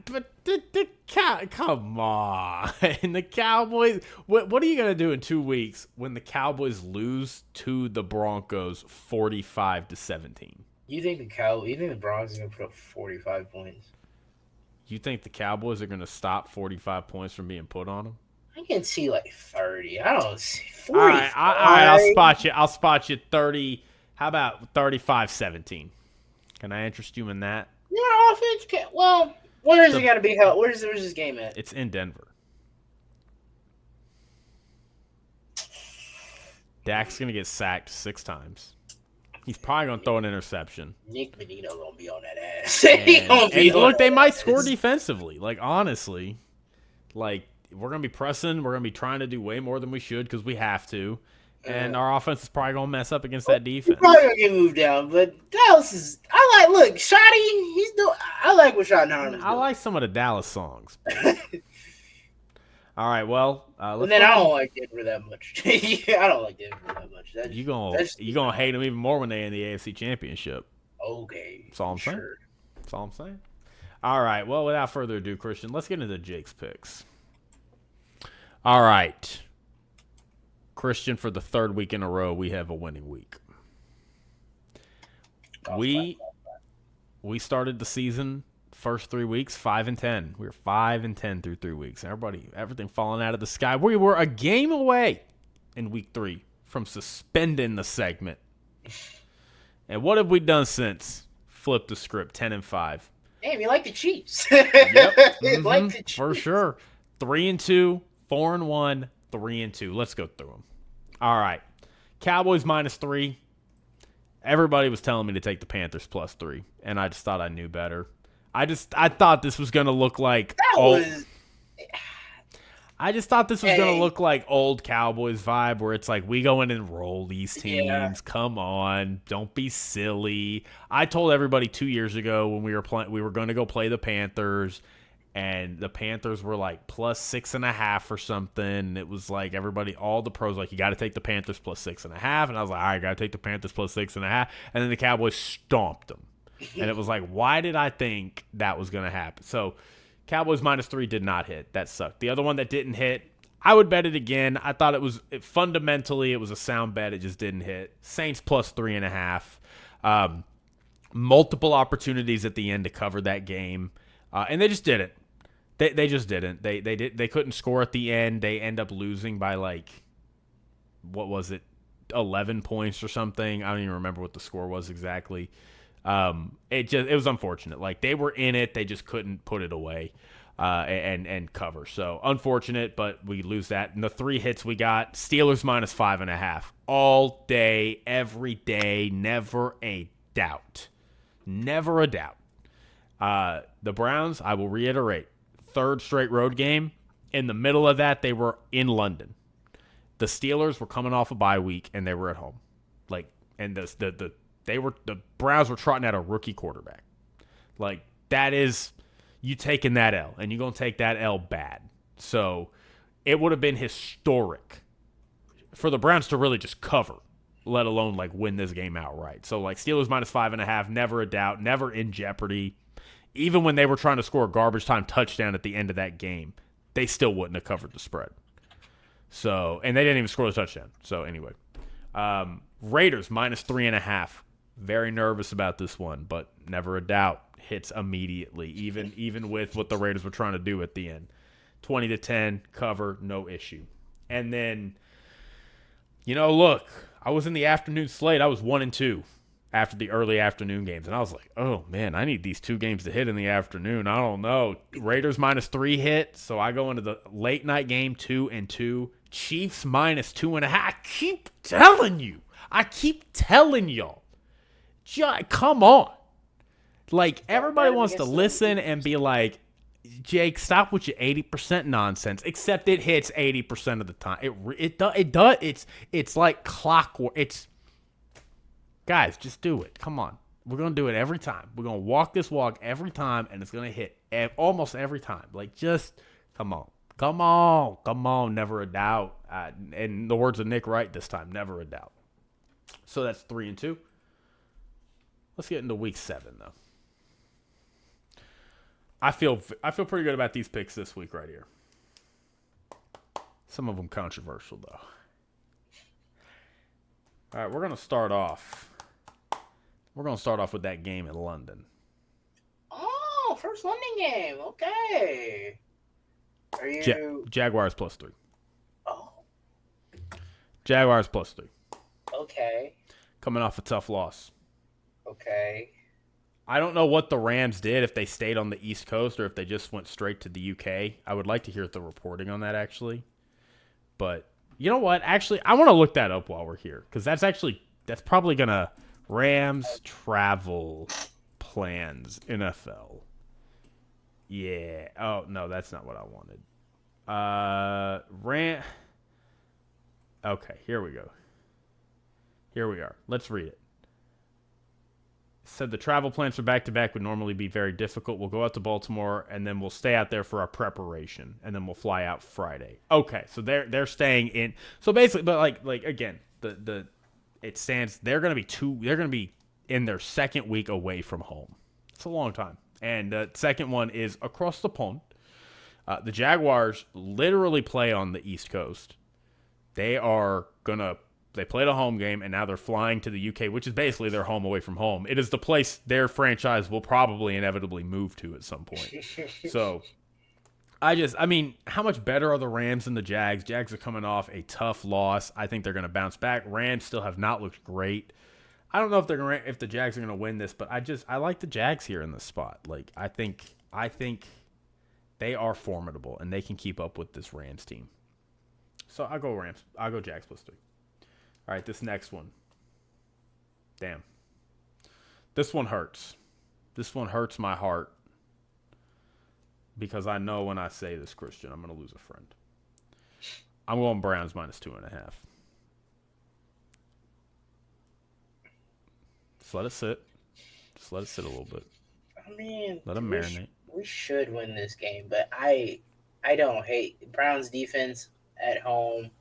But come on, and the Cowboys. What are you gonna do in 2 weeks when the Cowboys lose to the Broncos 45-17? You think the Broncos are gonna put up 45 points? You think the Cowboys are gonna stop 45 points from being put on them? I can see like 30. I don't see All right, 45. all right. I'll spot you 30. How about 35-17? Can I interest you in that? Yeah, offense can't. Well, where is it gonna be held? Where's this game at? It's in Denver. Dak's gonna get sacked 6 times. He's probably gonna throw an interception. Nick Menino gonna be on that ass. And look, they might score defensively. Like honestly, like we're gonna be pressing. We're gonna be trying to do way more than we should because we have to. And our offense is probably gonna mess up against that defense. Probably gonna get moved down, but Dallas is. I like. Look, Shotty. He's doing. I like what Shotty Harmon's doing. I like some of the Dallas songs. All right, well, and then I don't like Denver that much. Yeah, I don't like Denver that much. You gonna hate them even more when they in the AFC Championship. Okay, that's all I'm saying. sure. That's all I'm saying. All right, well, without further ado, Christian, let's get into Jake's picks. All right, Christian, for the 3rd week in a row, we have a winning week. We started the season. First 3 weeks, 5-10. We were 5-10 through 3 weeks. Everything falling out of the sky. We were a game away in week 3 from suspending the segment. And what have we done since? Flipped the script, 10-5. Damn, you like the Chiefs. Yep, like the Chiefs. for sure. 3-2, 4-1, 3-2. Let's go through them. All right, Cowboys -3. Everybody was telling me to take the Panthers +3, and I just thought I knew better. I thought this was gonna look like I just thought this was gonna look like old Cowboys vibe, where it's like we go in and roll these teams. Yeah. Come on, don't be silly. I told everybody 2 years ago when we were going to go play the Panthers, and the Panthers were like +6.5 or something. And it was like all the pros like you got to take the Panthers +6.5, and I was like, all right, got to take the Panthers +6.5, and then the Cowboys stomped them. And it was like, why did I think that was going to happen? So Cowboys -3 did not hit. That sucked. The other one that didn't hit, I would bet it again. I thought fundamentally it was a sound bet. It just didn't hit. Saints +3.5. Multiple opportunities at the end to cover that game. And they just didn't. They just didn't. They couldn't score at the end. They end up losing by what was it? 11 points or something. I don't even remember what the score was exactly. It was unfortunate. Like they were in it, they just couldn't put it away and cover. So unfortunate, but we lose that. And the 3 hits we got: Steelers -5.5 all day, every day, never a doubt, never a doubt. The Browns, I will reiterate, 3rd straight road game. In the middle of that, they were in London. The Steelers were coming off a bye week and they were at home. And the Browns were trotting out a rookie quarterback. Like, that is, you taking that L, and you're going to take that L bad. So it would have been historic for the Browns to really just cover, let alone win this game outright. So Steelers -5.5, never a doubt, never in jeopardy. Even when they were trying to score a garbage time touchdown at the end of that game, they still wouldn't have covered the spread. So, and they didn't even score the touchdown. So anyway, Raiders -3.5. Very nervous about this one, but never a doubt hits immediately, even with what the Raiders were trying to do at the end. 20-10, cover, no issue. And then, look, I was in the afternoon slate. I was 1-2 after the early afternoon games. And I was like, oh, man, I need these 2 games to hit in the afternoon. I don't know. Raiders -3 hit, so I go into the late night game 2-2. Chiefs -2.5. I keep telling you. I keep telling y'all. Come on. Like, everybody wants to listen and be like, Jake, stop with your 80% nonsense. Except it hits 80% of the time. It does. It's like clockwork. Guys, just do it. Come on. We're going to do it every time. We're going to walk this walk every time, and it's going to hit almost every time. Like, just come on. Come on. Never a doubt. In the words of Nick Wright this time, never a doubt. So that's 3-2. Let's get into week 7, though. I feel pretty good about these picks this week right here. Some of them controversial, though. All right, we're going to start off. We're going to start off with that game in London. Oh, first London game. Okay. Are you... Jaguars +3. Oh. Jaguars +3. Okay. Coming off a tough loss. Okay. I don't know what the Rams did, if they stayed on the East Coast or if they just went straight to the UK. I would like to hear the reporting on that, actually. But you know what? Actually, I want to look that up while we're here, because that's probably going to Rams travel plans, NFL. Yeah. Oh, no, that's not what I wanted. Okay, here we go. Here we are. Let's read it. Said the travel plans for back-to-back would normally be very difficult. We'll go out to Baltimore, and then we'll stay out there for our preparation, and then we'll fly out Friday. Okay, so they're staying in. So basically, but like again, it stands. They're gonna be in their second week away from home. It's a long time, and the second one is across the pond. The Jaguars literally play on the East Coast. They played a home game, and now they're flying to the UK, which is basically their home away from home. It is the place their franchise will probably inevitably move to at some point. So, I mean, how much better are the Rams than the Jags? Jags are coming off a tough loss. I think they're going to bounce back. Rams still have not looked great. I don't know if the Jags are going to win this, but I like the Jags here in this spot. Like, I think they are formidable, and they can keep up with this Rams team. So I'll go Rams. I'll go Jags +3. All right, this next one. Damn. This one hurts. This one hurts my heart. Because I know when I say this, Christian, I'm going to lose a friend. I'm going Browns -2.5. Just let it sit. Just let it sit a little bit. I mean, let them marinate. We should win this game, but I don't hate Browns defense at home.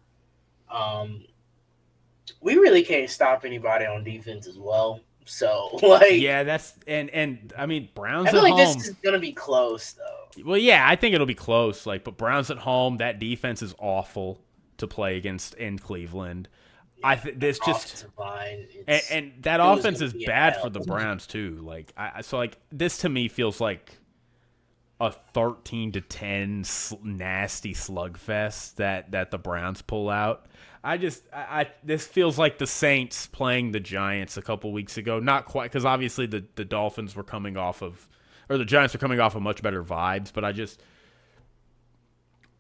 We really can't stop anybody on defense as well. So, yeah, that's and I mean, Browns. I feel at like home, this is gonna be close, though. Well, yeah, I think it'll be close. But Browns at home, that defense is awful to play against in Cleveland. Yeah, this just and that offense is bad for the Browns too. This to me feels like a 13-10 nasty slugfest that the Browns pull out. This feels like the Saints playing the Giants a couple weeks ago. Not quite, because obviously the Dolphins were coming off of, or the Giants were coming off of much better vibes. But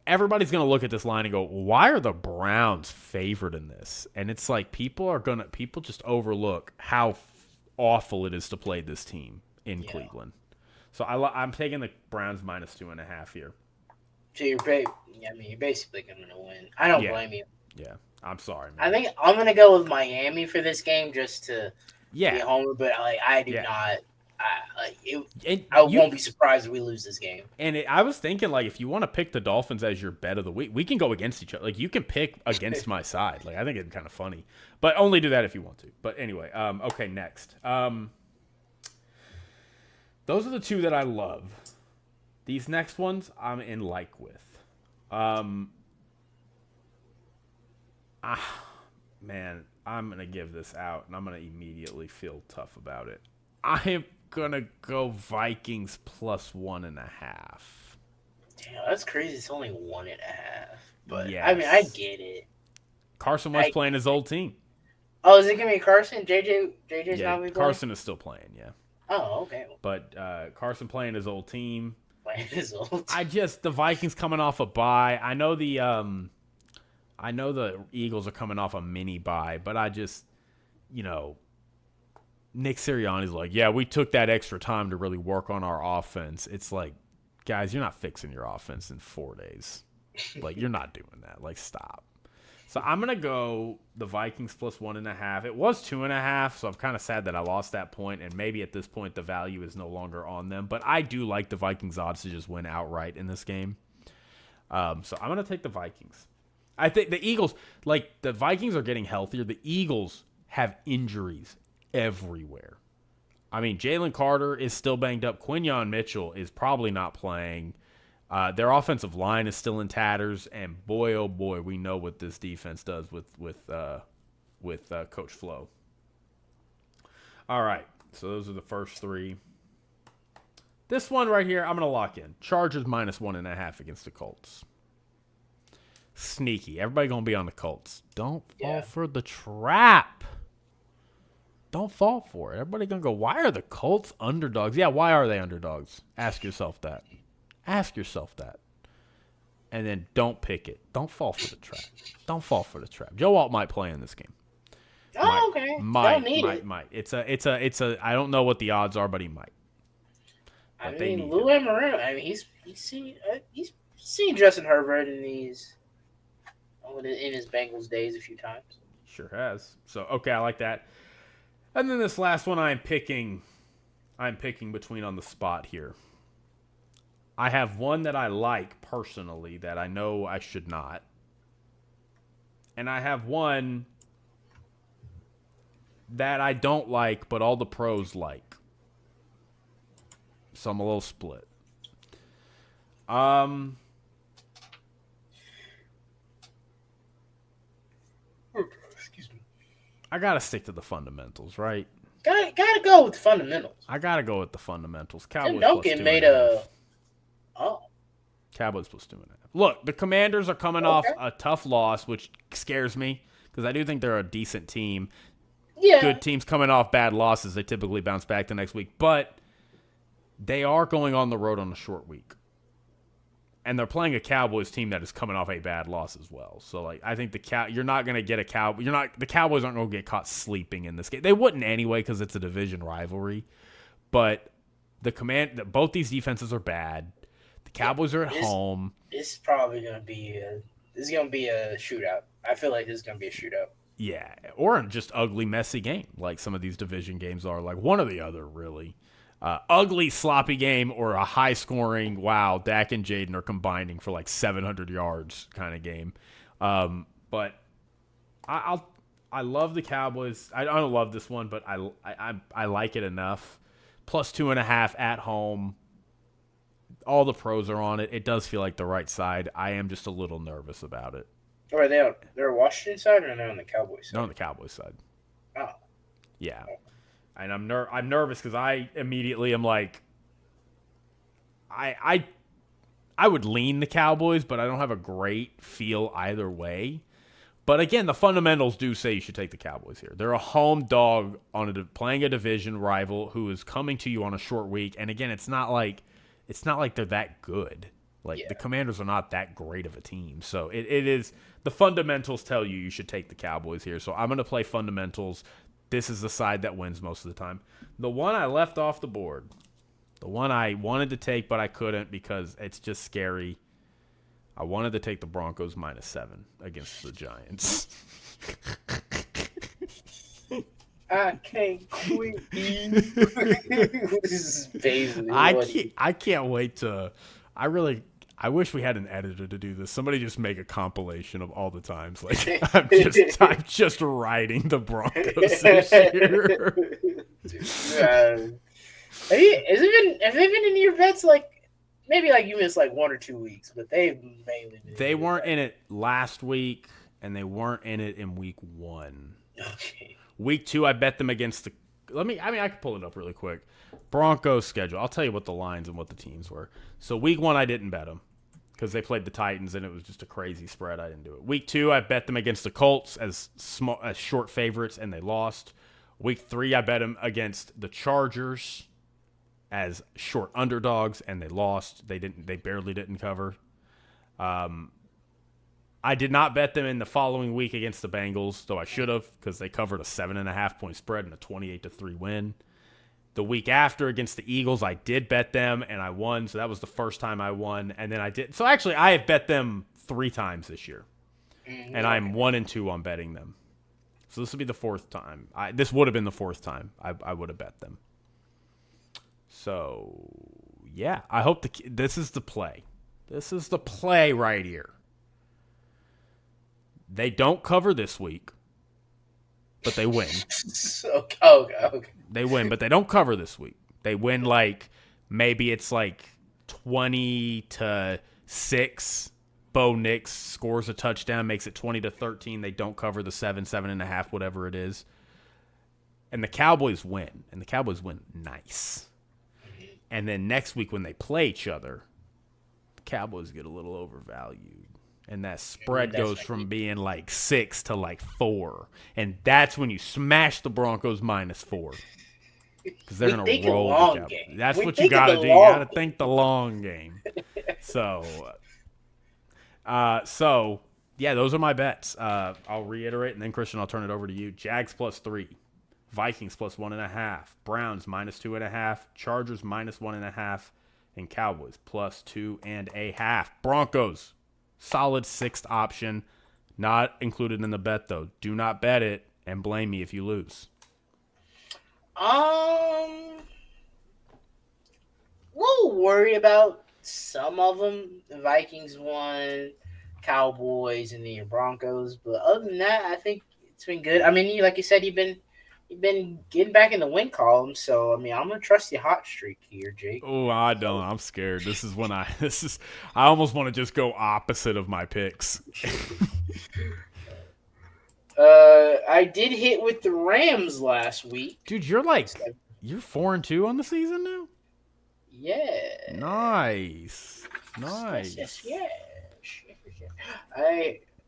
everybody's gonna look at this line and go, why are the Browns favored in this? And it's like people just overlook how awful it is to play this team in Cleveland. So I'm taking the Browns -2.5 here. So you're basically going to win. I don't blame you. Yeah, I'm sorry, man. I think I'm going to go with Miami for this game just to be a homer, but I do not. I won't be surprised if we lose this game. And I was thinking, if you want to pick the Dolphins as your bet of the week, we can go against each other. You can pick against my side. I think it'd be kind of funny, but only do that if you want to. But anyway, okay, next. Those are the two that I love. These next ones I'm in with. Man, I'm going to give this out, and I'm going to immediately feel tough about it. I am going to go Vikings +1.5. Damn, that's crazy. It's only 1.5. But, yes. I mean, I get it. Carson Wentz playing his old team. Oh, is it gonna be Carson? JJ's not gonna be playing. Carson is still playing. Yeah. Oh, okay. But Carson playing his old team. Playing his old team. The Vikings coming off a bye. I know the Eagles are coming off a mini bye, but Nick Sirianni's like, yeah, we took that extra time to really work on our offense. It's like, guys, you're not fixing your offense in 4 days. Like, you're not doing that. Like, stop. So I'm going to go the Vikings plus 1.5. It was 2.5, so I'm kind of sad that I lost that point, and maybe at this point the value is no longer on them. But I do like the Vikings odds to just win outright in this game. So I'm going to take the Vikings. I think the Eagles, the Vikings are getting healthier. The Eagles have injuries everywhere. I mean, Jalen Carter is still banged up. Quinyon Mitchell is probably not playing. Their offensive line is still in tatters, and boy, oh boy, we know what this defense does with Coach Flo. All right, so those are the first three. This one right here, I'm going to lock in. Chargers minus 1.5 against the Colts. Sneaky. Everybody going to be on the Colts. Don't fall for the trap. Don't fall for it. Everybody going to go, why are the Colts underdogs? Yeah, why are they underdogs? Ask yourself that. And then don't pick it. Don't fall for the trap. Don't fall for the trap. Joe Alt might play in this game. Oh, okay. Might. It's a. I don't know what the odds are, but he might. I mean, Lou Amaru. I mean, he's seen Justin Herbert in his Bengals days a few times. Sure has. So okay, I like that. And then this last one, I'm picking between on the spot here. I have one that I like personally that I know I should not. And I have one that I don't like, but all the pros like. So I'm a little split. Excuse me. I got to stick to the fundamentals, right? Gotta go with the fundamentals. I got to go with the fundamentals. Cowboys Tim Duncan made Cowboys plus 2.5. Look, the Commanders are coming off a tough loss, which scares me because I do think they're a decent team. Yeah. Good teams coming off bad losses, they typically bounce back the next week. But they are going on the road on a short week. And they're playing a Cowboys team that is coming off a bad loss as well. So, I think you're not going to get the Cowboys aren't going to get caught sleeping in this game. They wouldn't anyway because it's a division rivalry. But both these defenses are bad. The Cowboys are at home. This is probably going to be a shootout. I feel like this is going to be a shootout. Yeah, or just ugly, messy game like some of these division games are. Like one or the other, really. Ugly, sloppy game or a high-scoring, wow, Dak and Jaden are combining for 700 yards kind of game. But I love the Cowboys. I don't love this one, but I like it enough. Plus 2.5 at home. All the pros are on it. It does feel like the right side. I am just a little nervous about it. Or are they on their Washington side or are they on the Cowboys side? They're on the Cowboys side. Oh. Yeah. And I'm nervous because I immediately am like, I would lean the Cowboys, but I don't have a great feel either way. But again, the fundamentals do say you should take the Cowboys here. They're a home dog playing a division rival who is coming to you on a short week. And again, it's not like they're that good. The Commanders are not that great of a team. So it is the fundamentals tell you should take the Cowboys here. So I'm going to play fundamentals. This is the side that wins most of the time. The one I left off the board, the one I wanted to take but I couldn't because it's just scary. I wanted to take the Broncos -7 against the Giants. I can't quit. This is basically I can't wait to. I wish we had an editor to do this. Somebody just make a compilation of all the times. I'm just riding the Broncos this year. Have they been in your bets maybe you missed 1 or 2 weeks, but they've mainly been. They weren't in it last week, and they weren't in it in week 1. Okay. Week 2, I bet them against the. I can pull it up really quick. Broncos schedule. I'll tell you what the lines and what the teams were. So week 1, I didn't bet them. because they played the Titans and it was just a crazy spread. I didn't do it. Week 2, I bet them against the Colts as short favorites and they lost. Week 3, I bet them against the Chargers as short underdogs and they lost. They barely didn't cover. I did not bet them in the following week against the Bengals, though I should have, because they covered a 7.5-point spread and a 28-3 win. The week after against the Eagles, I did bet them and I won, so that was the first time I won. And then I did. So actually, I have bet them 3 times this year, and I'm 1-2 on betting them. So this will be the 4th time. This would have been the 4th time I would have bet them. So yeah, I hope this is the play. This is the play right here. They don't cover this week, but they win. Okay. They win, but they don't cover this week. They win maybe it's 20-6. Bo Nix scores a touchdown, makes it 20-13. They don't cover the 7.5, whatever it is. And the Cowboys win, and the Cowboys win nice. And then next week when they play each other, the Cowboys get a little overvalued. And that spread goes from being 6 to 4. And that's when you smash the Broncos -4. Because they're going to roll the Cowboys. That's what you got to do. You got to think the long game. So, yeah, those are my bets. I'll reiterate, and then, Christian, I'll turn it over to you. Jags +3. Vikings +1.5. Browns -2.5. Chargers -1.5. And Cowboys +2.5. Broncos. Solid 6th option. Not included in the bet, though. Do not bet it and blame me if you lose. We'll worry about some of them. The Vikings won, Cowboys, and then your Broncos. But other than that, I think it's been good. I mean, like you said, you've been getting back in the win column. So, I mean, I'm going to trust your hot streak here, Jake. Oh, I don't. I'm scared. This is I almost want to just go opposite of my picks. I did hit with the Rams last week. Dude, you're 4-2 on the season now? Yeah. Nice. Yes.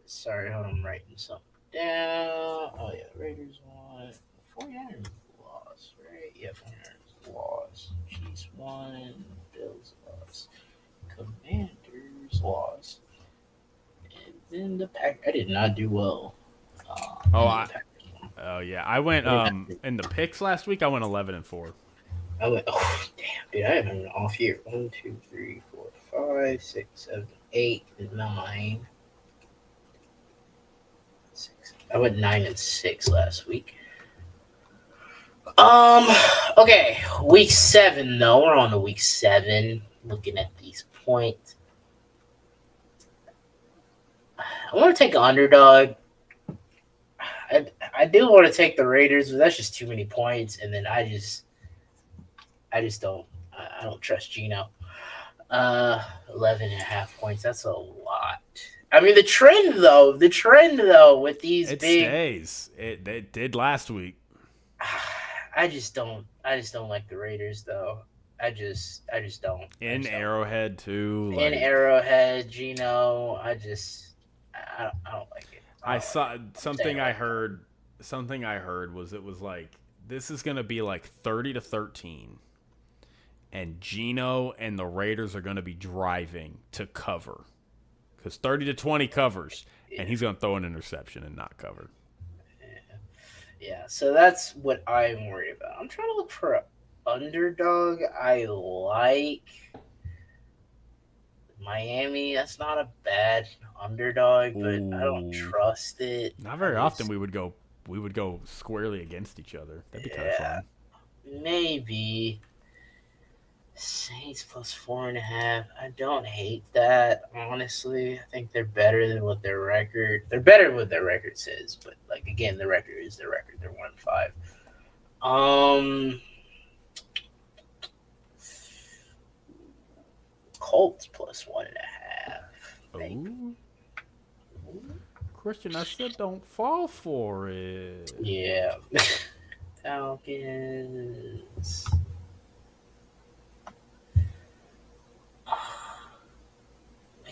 Sorry, hold on, I'm writing something down. Oh, yeah, Raiders won. 49ers lost, right? Yeah, 49ers lost. Chiefs won. Bills lost. Commanders lost. And then the Pack. I did not do well. Yeah. I went in the picks last week. I went 11-4. I went. Oh damn, dude! I haven't an off year. 1, 2, 3, 4, 5, 6, 7, 8, 9. 6. I went 9-6 last week. Okay, week 7 though. We're on to week 7. Looking at these points, I want to take an underdog. I do want to take the Raiders, but that's just too many points, and then I just don't. I don't trust Gino. 11.5 points. That's a lot. I mean, the trend though, with these it big stays. It did last week. I just don't like the Raiders though. I just don't. In Arrowhead too. In Arrowhead, Gino. I don't like it. I saw something I heard. Something I heard was this is gonna be 30-13, and Gino and the Raiders are gonna be driving to cover, because 30-20 covers, and he's gonna throw an interception and not cover. Yeah, so that's what I'm worried about. I'm trying to look for an underdog. I like Miami. That's not a bad underdog, but I don't trust it. Not very often we would go squarely against each other. That'd be kind of fun. Maybe Saints +4.5. I don't hate that, honestly. I think they're better than what their record. They're better than what their record says, but again, the record is their record. They're 1-5. Colts +1.5. Ooh. Christian, I said don't fall for it. Yeah. Falcons.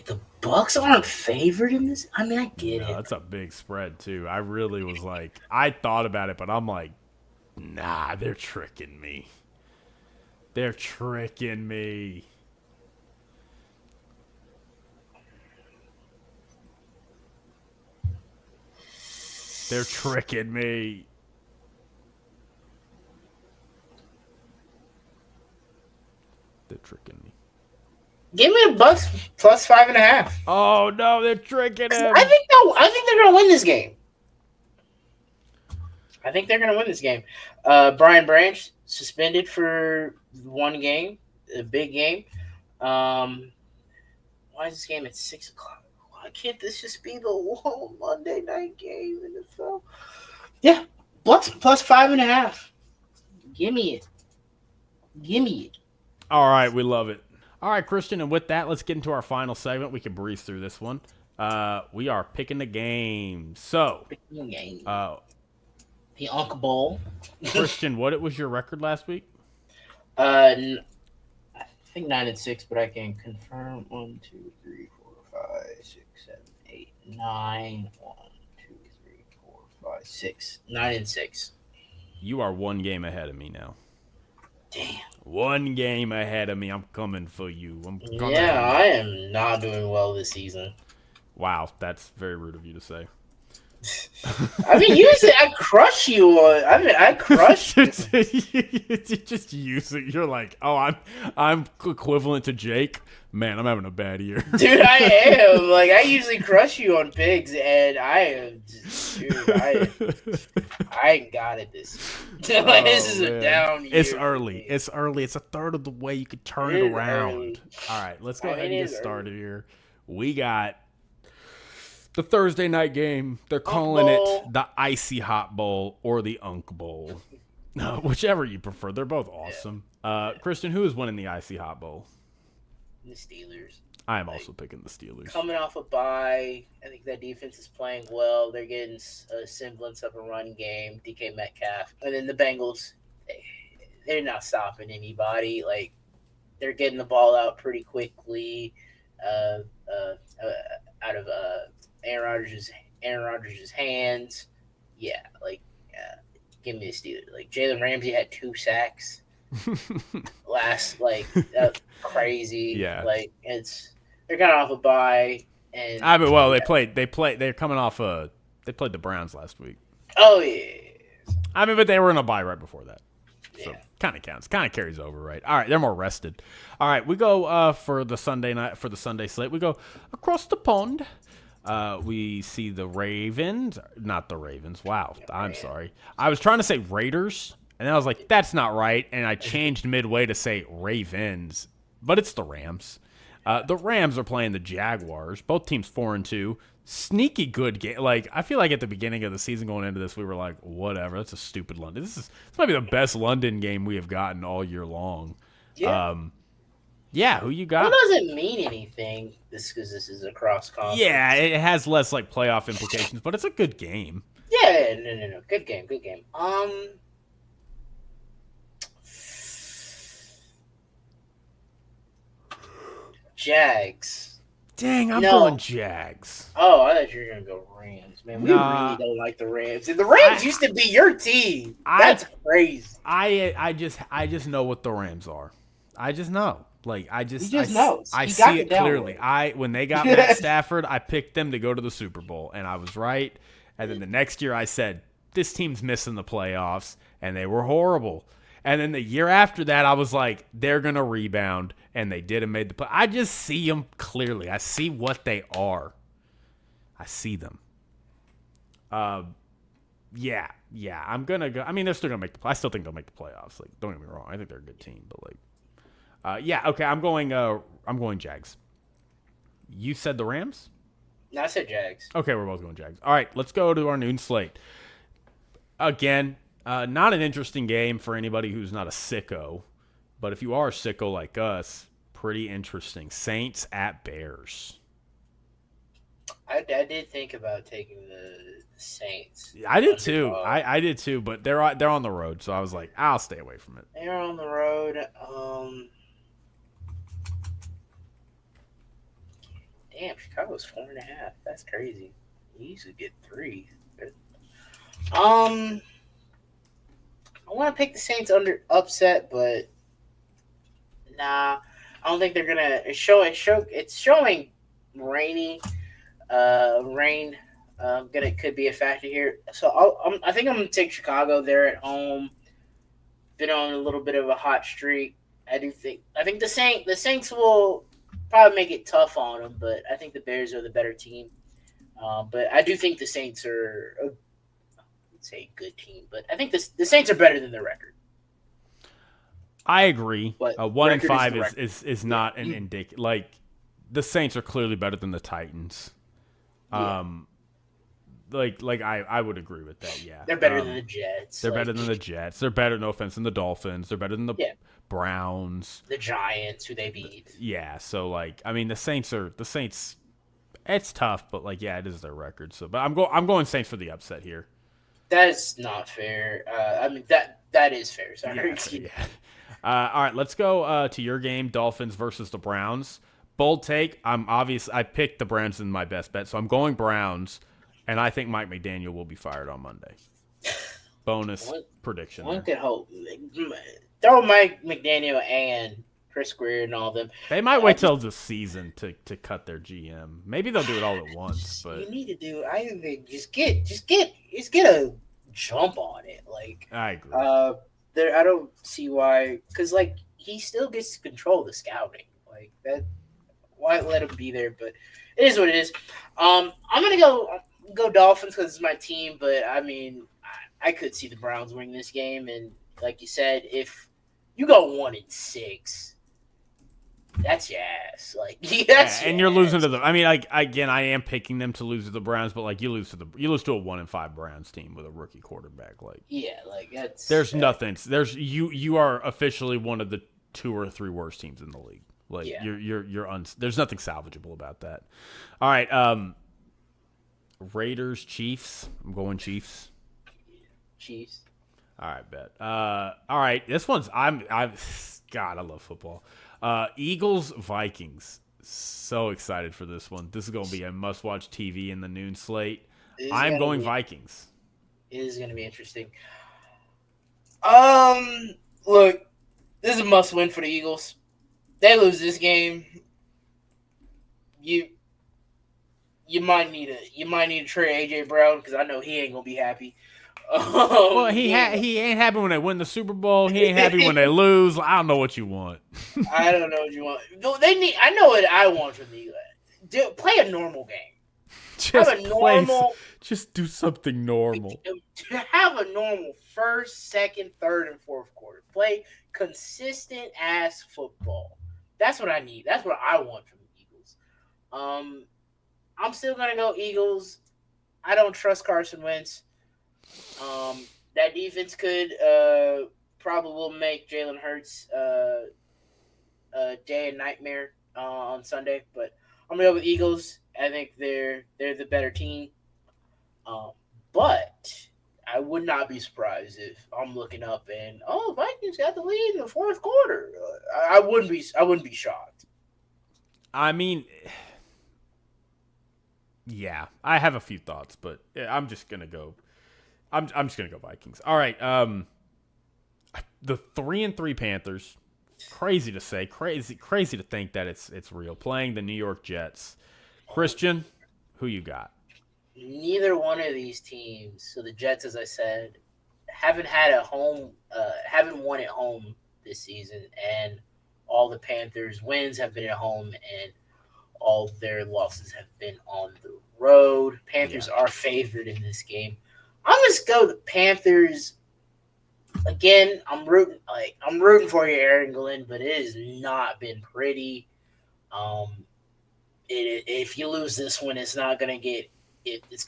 The Bucks aren't favored in this. I mean, I get No, it. it's a big spread too. I really was like, I thought about it, but I'm like, nah, they're tricking me. They're tricking me. They're tricking me. They're tricking me. Give me the Bucks plus 5.5. Oh no, they're tricking him. I think they're gonna win this game. I think they're gonna win this game. Brian Branch suspended for one game, a big game. Why is this game at 6 o'clock? Why can't this just be the whole Monday night game in the film? Yeah, Bucks plus 5.5. Give me it. Give me it. All right, we love it. All right, Christian, and with that, let's get into our final segment. We can breeze through this one. We are picking the game. So, The Unk Bowl. Christian, what was your record last week? I think 9-6, but I can confirm 1, 2, 3, 4, 5, 6, 7, 8, 9. 1, 2, 3, 4, 5, 6. 9-6. You are one game ahead of me now. Damn. One game ahead of me. I'm coming for you. I'm coming. Yeah, I am not doing well this season. Wow, that's very rude of you to say. I mean, usually I crush you on. I crush you. You just use it. You're like, oh, I'm equivalent to Jake. Man, I'm having a bad year. Dude, I am. Like, I usually crush you on pigs, and I am just, dude, I ain't got it this year. Like, this is a down year. It's early. It's early. It's a third of the way. You could turn it around. Early. All right, let's go ahead and get started here. We got the Thursday night game. They're calling it the Icy Hot Bowl or the Unk Bowl. Whichever you prefer. They're both awesome. Yeah. Christian, who is winning the Icy Hot Bowl? The Steelers. I am also picking the Steelers. Coming off a bye, I think that defense is playing well. They're getting a semblance of a run game. DK Metcalf, and then the Bengals, they're not stopping anybody. Like, they're getting the ball out pretty quickly, out of Aaron Rodgers' hands. Yeah, like, give me the Steelers. Like, Jalen Ramsey had 2 sacks. Last, like, that's crazy. Yeah, like, they're kind of off a bye, and they're coming off they played the Browns last week. Oh yeah. But they were in a bye right before that, so Yeah. kind of counts, kind of carries over, right? All right, they're more rested. All right, we go for the Sunday slate. We go across the pond. We see the Ravens, not the Ravens. Wow, I'm sorry. I was trying to say Raiders. And then I was like, that's not right. And I changed midway to say Ravens. But it's the Rams. The Rams are playing the Jaguars. Both teams 4-2. Sneaky good game. Like, I feel like at the beginning of the season going into this, we were like, whatever. That's a stupid London. This might be the best London game we have gotten all year long. Yeah. Who you got? It doesn't mean anything because this is a cross conference. Yeah, it has less, like, playoff implications. But it's a good game. Yeah, no. Good game. Jags. Dang, I'm going Jags. Oh, I thought you were going to go Rams. Man, we really don't like the Rams. And the Rams used to be your team. That's crazy. I just know what the Rams are. I just know. Like, I see it clearly. When they got Matt Stafford, I picked them to go to the Super Bowl, and I was right. And then the next year I said, this team's missing the playoffs, and they were horrible. And then the year after that, I was like, they're going to rebound, and they did and made the play. I just see them clearly. I see what they are. I see them. Yeah, I'm going to go. I mean, they're still going to make the play. I still think they'll make the playoffs. Like, don't get me wrong. I think they're a good team, but okay, I'm going Jags. You said the Rams? No, I said Jags. Okay, we're both going Jags. All right, let's go to our noon slate. Again, not an interesting game for anybody who's not a sicko, but if you are a sicko like us, pretty interesting. Saints at Bears. I did think about taking the Saints. I did too. I did too, but they're on the road, so I was like, I'll stay away from it. They're on the road. Damn, Chicago's 4.5. That's crazy. You usually get 3. I want to pick the Saints under upset, but nah, I don't think they're gonna. It's showing rainy. Rain. Gonna could be a factor here. So I think I'm gonna take Chicago. They're at home. Been on a little bit of a hot streak. I think the Saints will probably make it tough on them, but I think the Bears are the better team. But I do think the Saints are, I'd say, a good team. But I think the Saints are better than their record. I agree. But 1-5 is not an indicator. Like, the Saints are clearly better than the Titans. Yeah. I would agree with that. Yeah, They're better than the Jets. They're better than the Jets. They're better, no offense, than the Dolphins. They're better than the Browns, the Giants, who they beat. Yeah, so the Saints. It's tough, but it is their record. So, but I'm going Saints for the upset here. That is not fair. That is fair. Sorry. Yeah. All right, let's go to your game, Dolphins versus the Browns. Bold take. I picked the Browns in my best bet, so I'm going Browns, and I think Mike McDaniel will be fired on Monday. Bonus prediction. One could hope. Throw Mike McDaniel and Chris Greer and all them. They might wait till the season to cut their GM. Maybe they'll do it all at once. But you need to do. I think just get a jump on it. I agree. I don't see why, because he still gets to control the scouting that. Why let him be there? But it is what it is. I'm gonna go Dolphins because it's my team. But I could see the Browns winning this game. And like you said, if you go 1-6, that's your ass. And you're losing to the. I am picking them to lose to the Browns, but you lose to a 1-5 Browns team with a rookie quarterback. That's. There's nothing. You are officially one of the 2 or 3 worst teams in the league. There's nothing salvageable about that. All right, Raiders, Chiefs. I'm going Chiefs. Chiefs. All right, bet. All right, this one's God, I love football. Eagles, Vikings. So excited for this one. This is going to be a must-watch TV in the noon slate. I'm going Vikings. It is going to be interesting. Look, this is a must-win for the Eagles. They lose this game, you might need to trade AJ Brown because I know he ain't gonna be happy. Well, he ain't happy when they win the Super Bowl. He ain't happy when they lose. I don't know what you want. I don't know what you want. I know what I want from the Eagles. Play a normal game. Just do something normal. Have a normal first, second, third, and fourth quarter. Play consistent ass football. That's what I need. That's what I want from the Eagles. I'm still gonna go Eagles. I don't trust Carson Wentz. That defense could probably will make Jalen Hurts a day and nightmare on Sunday. But I'm gonna go with Eagles. I think they're the better team. But I would not be surprised if I'm looking up and Vikings got the lead in the fourth quarter. I wouldn't be shocked. Yeah, I have a few thoughts, but I'm just gonna go. I'm just gonna go Vikings. All right. The 3-3 Panthers. Crazy to say. Crazy to think that it's real. Playing the New York Jets. Christian, who you got? Neither one of these teams. So the Jets, as I said, haven't won at home this season, and all the Panthers' wins have been at home, and all their losses have been on the road. Panthers are favored in this game. I'm just go the Panthers. Again, I'm rooting for you, Aaron Glenn, but it has not been pretty. If you lose this one, it's not gonna get. It's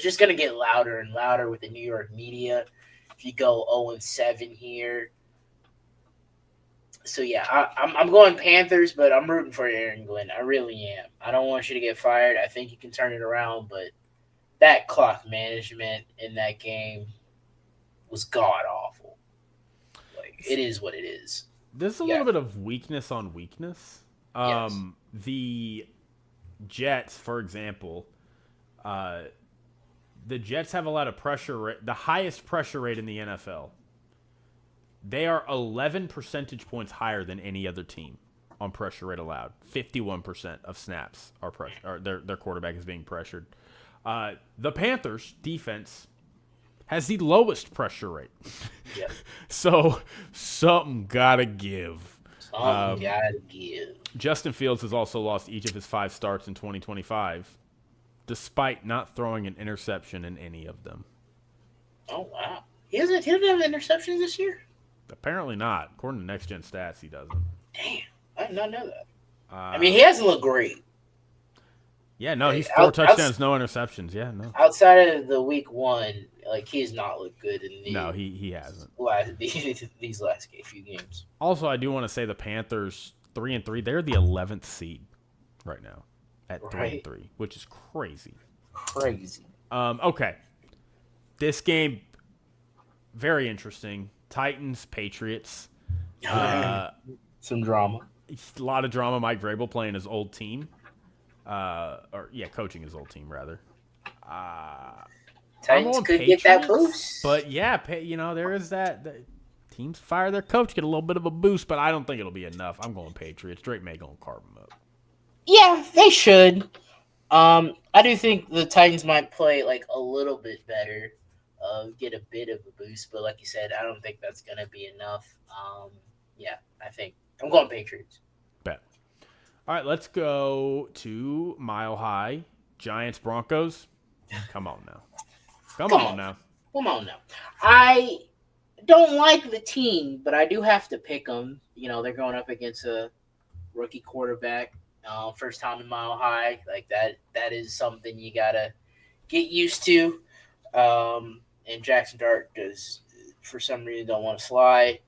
just gonna get louder and louder with the New York media. If you go 0-7 here, so yeah, I'm going Panthers, but I'm rooting for you, Aaron Glenn. I really am. I don't want you to get fired. I think you can turn it around, but that clock management in that game was god awful. It is what it is. There's a little bit of weakness on weakness. Yes. Jets, for example, the Jets have a lot of pressure, the highest pressure rate in the NFL. They are 11 percentage points higher than any other team on pressure rate allowed. 51% of snaps are their quarterback is being pressured. The Panthers defense has the lowest pressure rate. Yep. So something gotta give. Something gotta give. Justin Fields has also lost each of his 5 starts in 2025, despite not throwing an interception in any of them. Oh wow, he doesn't have interceptions this year. Apparently not. According to Next Gen Stats, he doesn't. Damn, I did not know that. I mean, he hasn't looked great. Yeah, no, he's 4 touchdowns, no interceptions. Yeah, no. Outside of the week 1, like he's not looked good in the no, he hasn't. These last few games. Also, I do want to say the Panthers 3-3. They're the 11th seed right now at 3-3, which is crazy. Crazy. Okay, this game very interesting. Titans, Patriots. Some drama. A lot of drama. Mike Vrabel playing his old team. Coaching his old team, rather. Titans could get that boost. But, yeah, there is that. Teams fire their coach, get a little bit of a boost, but I don't think it'll be enough. I'm going Patriots. Drake May going to carve them up. Yeah, they should. I do think the Titans might play, like, a little bit better. Get a bit of a boost, but like you said, I don't think that's going to be enough. I think I'm going Patriots. Bet. All right, let's go to Mile High. Giants, Broncos. Come on now. Come on now. I don't like the team, but I do have to pick them. They're going up against a rookie quarterback. First time in Mile High. Like that is something you got to get used to. And Jackson Dart does, for some reason, don't want to slide.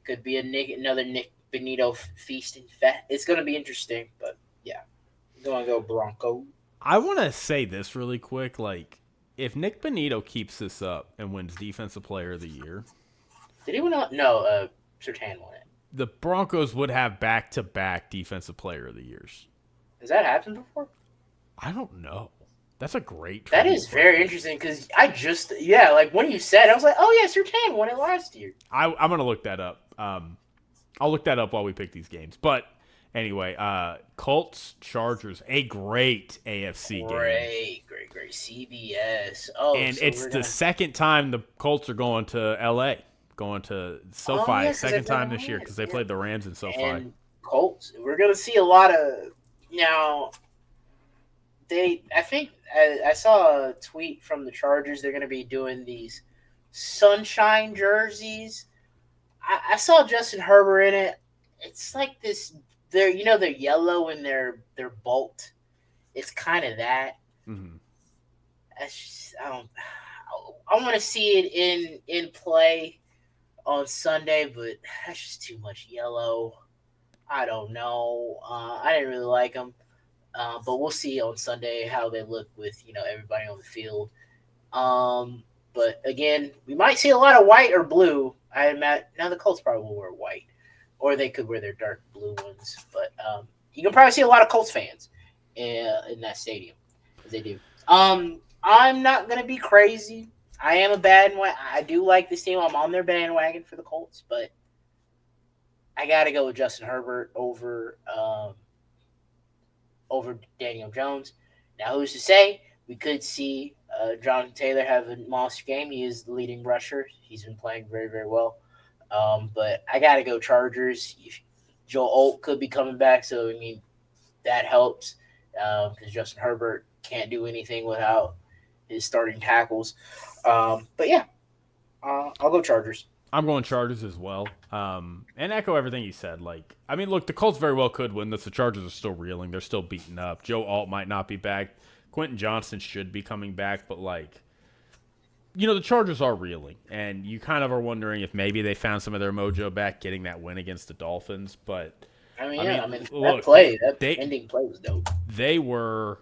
Could be another Nick Benito feasting. It's going to be interesting, but yeah, I'm going to go Bronco. I want to say this really quick. Like, if Nick Benito keeps this up and wins Defensive Player of the Year. Did he win? No, Surtain won it. The Broncos would have back-to-back Defensive Player of the Years. Has that happened before? I don't know. That's a great That is very interesting because like when you said, I was like, oh yeah, Surtain won it last year. I'm going to look that up. I'll look that up while we pick these games. But anyway, Colts, Chargers, a great AFC game. Great. CBS. Oh, and so it's the second time the Colts are going to L.A., going to SoFi, second time this year because they played the Rams in SoFi. And Colts, we're going to see a lot of now. I saw a tweet from the Chargers. They're going to be doing these sunshine jerseys. I saw Justin Herbert in it. It's like this. They're yellow and they're bolt. It's kind of that. Mm-hmm. I want to see it in play on Sunday, but that's just too much yellow. I don't know. I didn't really like them. But we'll see on Sunday how they look with, everybody on the field. But again, we might see a lot of white or blue. I imagine now the Colts probably will wear white, or they could wear their dark blue ones. But you can probably see a lot of Colts fans in that stadium, as they do. I'm not gonna be crazy. I am a bandwagon. I do like this team. I'm on their bandwagon for the Colts, but I got to go with Justin Herbert over Daniel Jones. Now, who's to say we could see Jonathan Taylor have a monster game? He is the leading rusher. He's been playing very, very well. But I got to go Chargers. Joe Alt could be coming back, so, that helps because Justin Herbert can't do anything without his starting tackles. But, yeah, I'll go Chargers. I'm going Chargers as well. And echo everything you said. Look, the Colts very well could win this. The Chargers are still reeling. They're still beaten up. Joe Alt might not be back. Quentin Johnston should be coming back. But, the Chargers are reeling. And you kind of are wondering if maybe they found some of their mojo back getting that win against the Dolphins. But, look, that ending play was dope. They were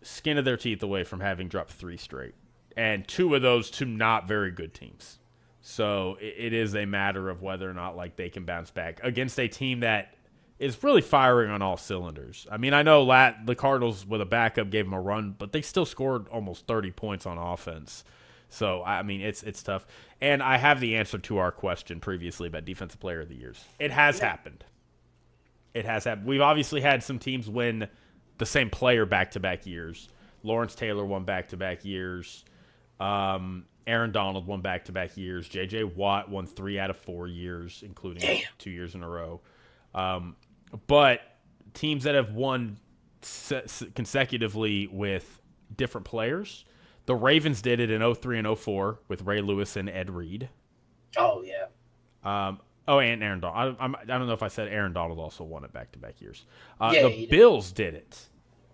skin of their teeth away from having dropped 3 straight. And 2 of those to not very good teams. So it is a matter of whether or not they can bounce back against a team that is really firing on all cylinders. I mean, I know the Cardinals with a backup gave them a run, but they still scored almost 30 points on offense. So, I mean, it's tough. And I have the answer to our question previously about Defensive Player of the Years. It has happened. It has happened. We've obviously had some teams win the same player back-to-back years. Lawrence Taylor won back-to-back years. Aaron Donald won back-to-back years. J.J. Watt won 3 out of 4 years, including 2 years in a row. But teams that have won consecutively with different players, the Ravens did it in 2003 and 2004 with Ray Lewis and Ed Reed. Oh, yeah. And Aaron Donald. I don't know if I said Aaron Donald also won it back-to-back years. The Bills did it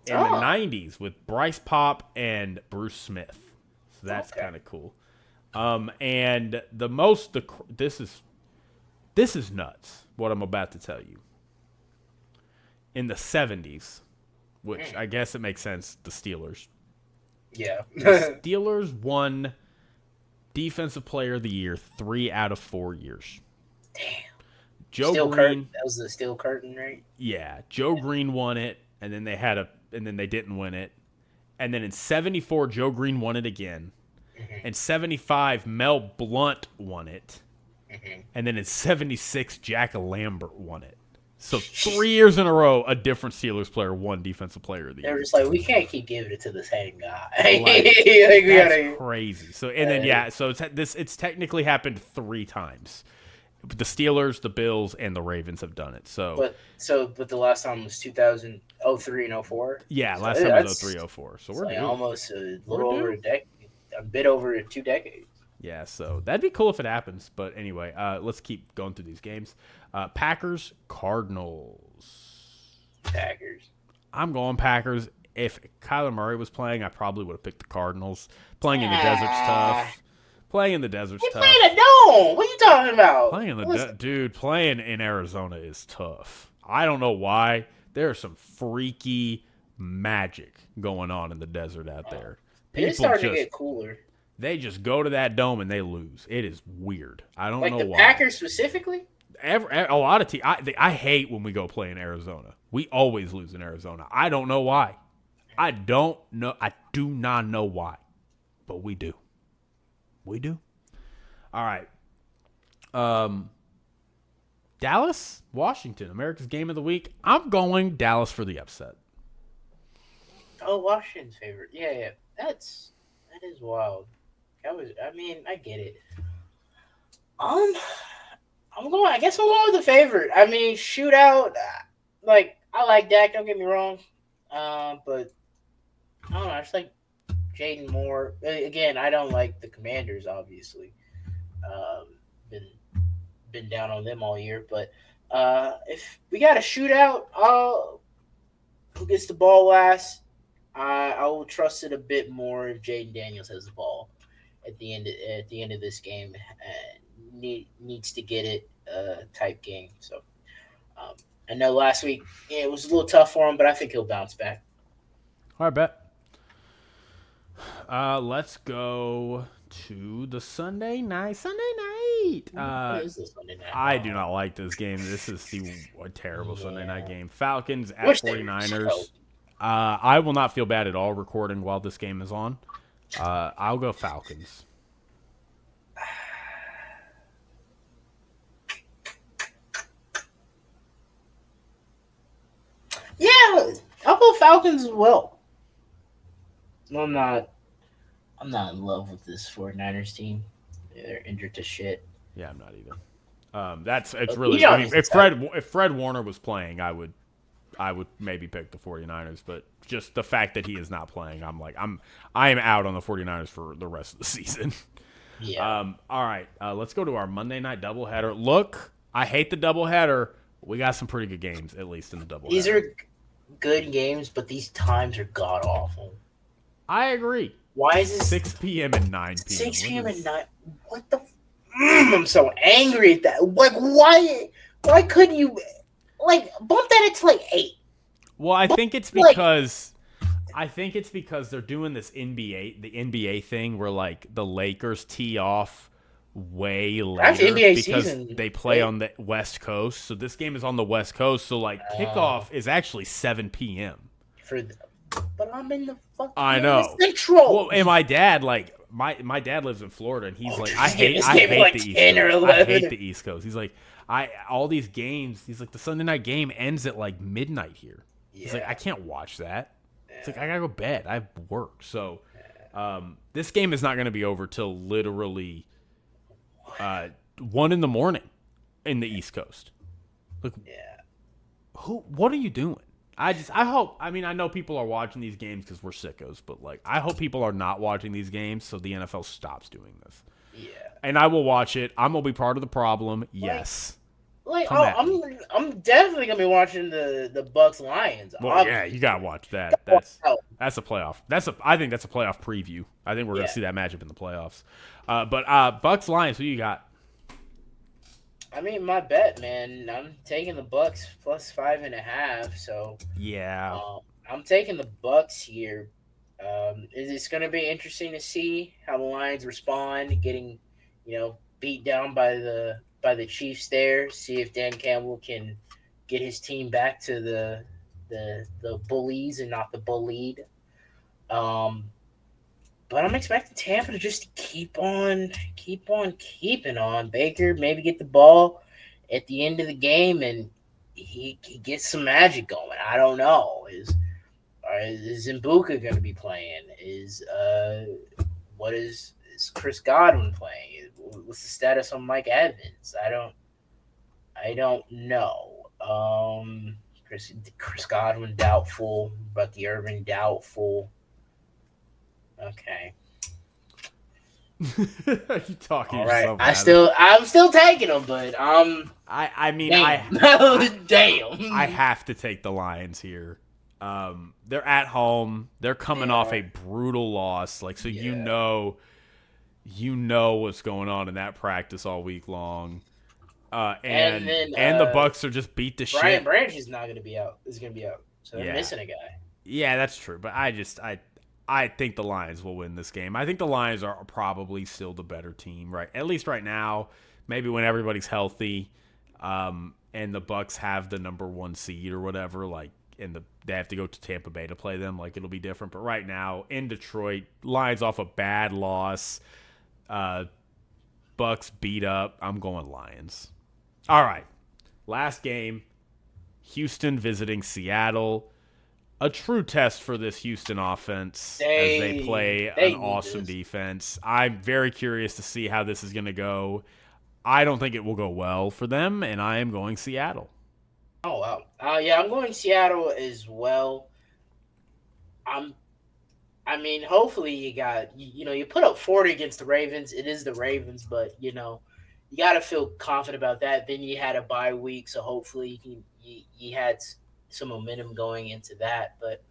in the 90s with Bryce Pop and Bruce Smith. So that's kind of cool. And this is nuts, what I'm about to tell you. In the 70s, which I guess it makes sense, the Steelers. Yeah. The Steelers won Defensive Player of the Year 3 out of 4 years. Damn. Joe Steel Green. Curtain. That was the Steel Curtain, right? Yeah. Joe Green won it, and then they didn't win it. And then in 74, Joe Green won it again. Mm-hmm. In 75, Mel Blount won it. Mm-hmm. And then in 76, Jack Lambert won it. So 3 years in a row, a different Steelers player won Defensive Player of the Year. They're just like, we can't keep giving it to the same guy. That's crazy. So it's technically happened 3 times. The Steelers, the Bills, and the Ravens have done it. But the last time was 2003 and 04. Yeah, last time was 03, 04. So we're almost a little over a decade, a bit over 2 decades. Yeah, so that'd be cool if it happens. But anyway, let's keep going through these games. Packers, Cardinals. Packers. I'm going Packers. If Kyler Murray was playing, I probably would have picked the Cardinals. Playing in the desert's tough. Playing in the desert's tough. Playing a dome. What are you talking about? Playing in Arizona is tough. I don't know why. There's some freaky magic going on in the desert out there. It's starting to get cooler. They just go to that dome and they lose. It is weird. I don't know why. Like the Packers specifically? A lot of teams. I hate when we go play in Arizona. We always lose in Arizona. I don't know why. I don't know. I do not know why. But we do. We do. All right. Dallas, Washington, America's Game of the Week. I'm going Dallas for the upset. Oh, Washington's favorite. Yeah. That is wild. I get it. I guess I'm going with the favorite. I mean, shootout. I like Dak. Don't get me wrong. But I don't know. I just like Jaden Moore. Again, I don't like the Commanders. Obviously, been down on them all year. But if we got a shootout, who gets the ball last? I will trust it a bit more if Jaden Daniels has the ball at the end of this game. Needs to get it type game. So I know last week it was a little tough for him, but I think he'll bounce back. All right, bet. Let's go to the Sunday night. What is the Sunday night? I do not like this game. This is a terrible Sunday night game. Falcons at 49ers. I will not feel bad at all recording while this game is on. I'll go Falcons. Yeah, I'll go Falcons as well. I'm not in love with this 49ers team. They're injured to shit. Yeah, I'm not either. It's really. I mean, if Fred Warner was playing, I would maybe pick the 49ers, but just the fact that he is not playing, I am out on the 49ers for the rest of the season. Yeah. All right, let's go to our Monday night doubleheader. Look, I hate the doubleheader. We got some pretty good games, at least in the doubleheader. These are good games, but these times are god awful. I agree. Why is it 6 p.m. and 9 p.m.? 6 p.m. and 9. What the? I'm so angry at that. Like, why? Why couldn't you? Bump that into 8. Well, I think it's because they're doing this the NBA thing where the Lakers tee off way later Actually, NBA because season, they play on the West Coast. So this game is on the West Coast. So like kickoff is actually 7 p.m. But I'm in the fucking I know. Central. Well, and my dad like my dad lives in Florida, and he's like, I hate like the East 10 or Coast. 11. I hate the East Coast. He's like, all these games. He's like, the Sunday night game ends at like midnight here. Yeah. He's like, I can't watch that. It's like, I gotta go to bed. I have work. So this game is not going to be over till literally 1 in the morning in the East Coast. Like, what are you doing? I hope. I mean, I know people are watching these games because we're sickos, but like, I hope people are not watching these games so the NFL stops doing this. Yeah. And I will watch it. I'm gonna be part of the problem. Yes. I'm definitely gonna be watching the Bucks Lions. Well, yeah, you gotta watch that. That's a playoff. I think that's a playoff preview. I think we're gonna see that matchup in the playoffs. But Bucks Lions, who you got? I mean, my bet, man. I'm taking the Bucks plus 5.5. So yeah, I'm taking the Bucks here. It's going to be interesting to see how the Lions respond, getting beat down by the Chiefs there. See if Dan Campbell can get his team back to the bullies and not the bullied. But I'm expecting Tampa to just keep on keeping on. Baker maybe get the ball at the end of the game and he gets some magic going. I don't know. Is Mbuka going to be playing? Is Chris Godwin playing? What's the status on Mike Evans? I don't know. Chris Godwin doubtful, Bucky Irvin doubtful. Okay. Are you talking all right. yourself? I'm still taking them, but I mean, damn. I have to take the Lions here. They're at home. They're coming off a brutal loss. Like, so you know what's going on in that practice all week long. And the Bucks are just beat to shit. Brian Branch is not going to be out. Is going to be out. So they're missing a guy. Yeah, that's true. But I think the Lions will win this game. I think the Lions are probably still the better team, right? At least right now. Maybe when everybody's healthy, and the Bucks have the number 1 seed or whatever, like, they have to go to Tampa Bay to play them. Like, it'll be different. But right now in Detroit, Lions off a bad loss. Bucks beat up. I'm going Lions. All right, last game. Houston visiting Seattle. A true test for this Houston offense as they play an awesome defense. I'm very curious to see how this is going to go. I don't think it will go well for them, and I am going Seattle. Oh, wow. Yeah, I'm going Seattle as well. Hopefully you put up 40 against the Ravens. It is the Ravens, but, you got to feel confident about that. Then you had a bye week, so hopefully you had some momentum going into that. But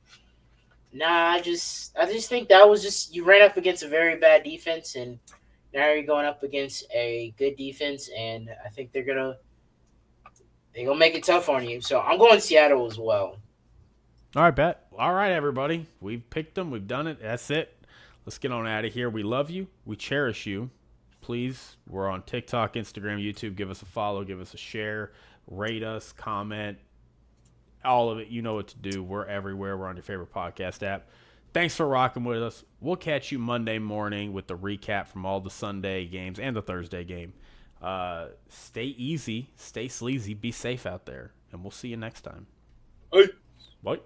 I just think that was just, you ran up against a very bad defense, and now you're going up against a good defense, and I think they're gonna make it tough on you. So I'm going Seattle as well. All right, bet. All right, everybody, we've picked them, we've done it. That's it. Let's get on out of here. We love you, we cherish you. Please, we're on TikTok, Instagram, YouTube. Give us a follow, give us a share, rate us, comment. All of it, you know what to do. We're everywhere. We're on your favorite podcast app. Thanks for rocking with us. We'll catch you Monday morning with the recap from all the Sunday games and the Thursday game. Stay easy, stay sleazy, be safe out there, and we'll see you next time. Hey. Bye.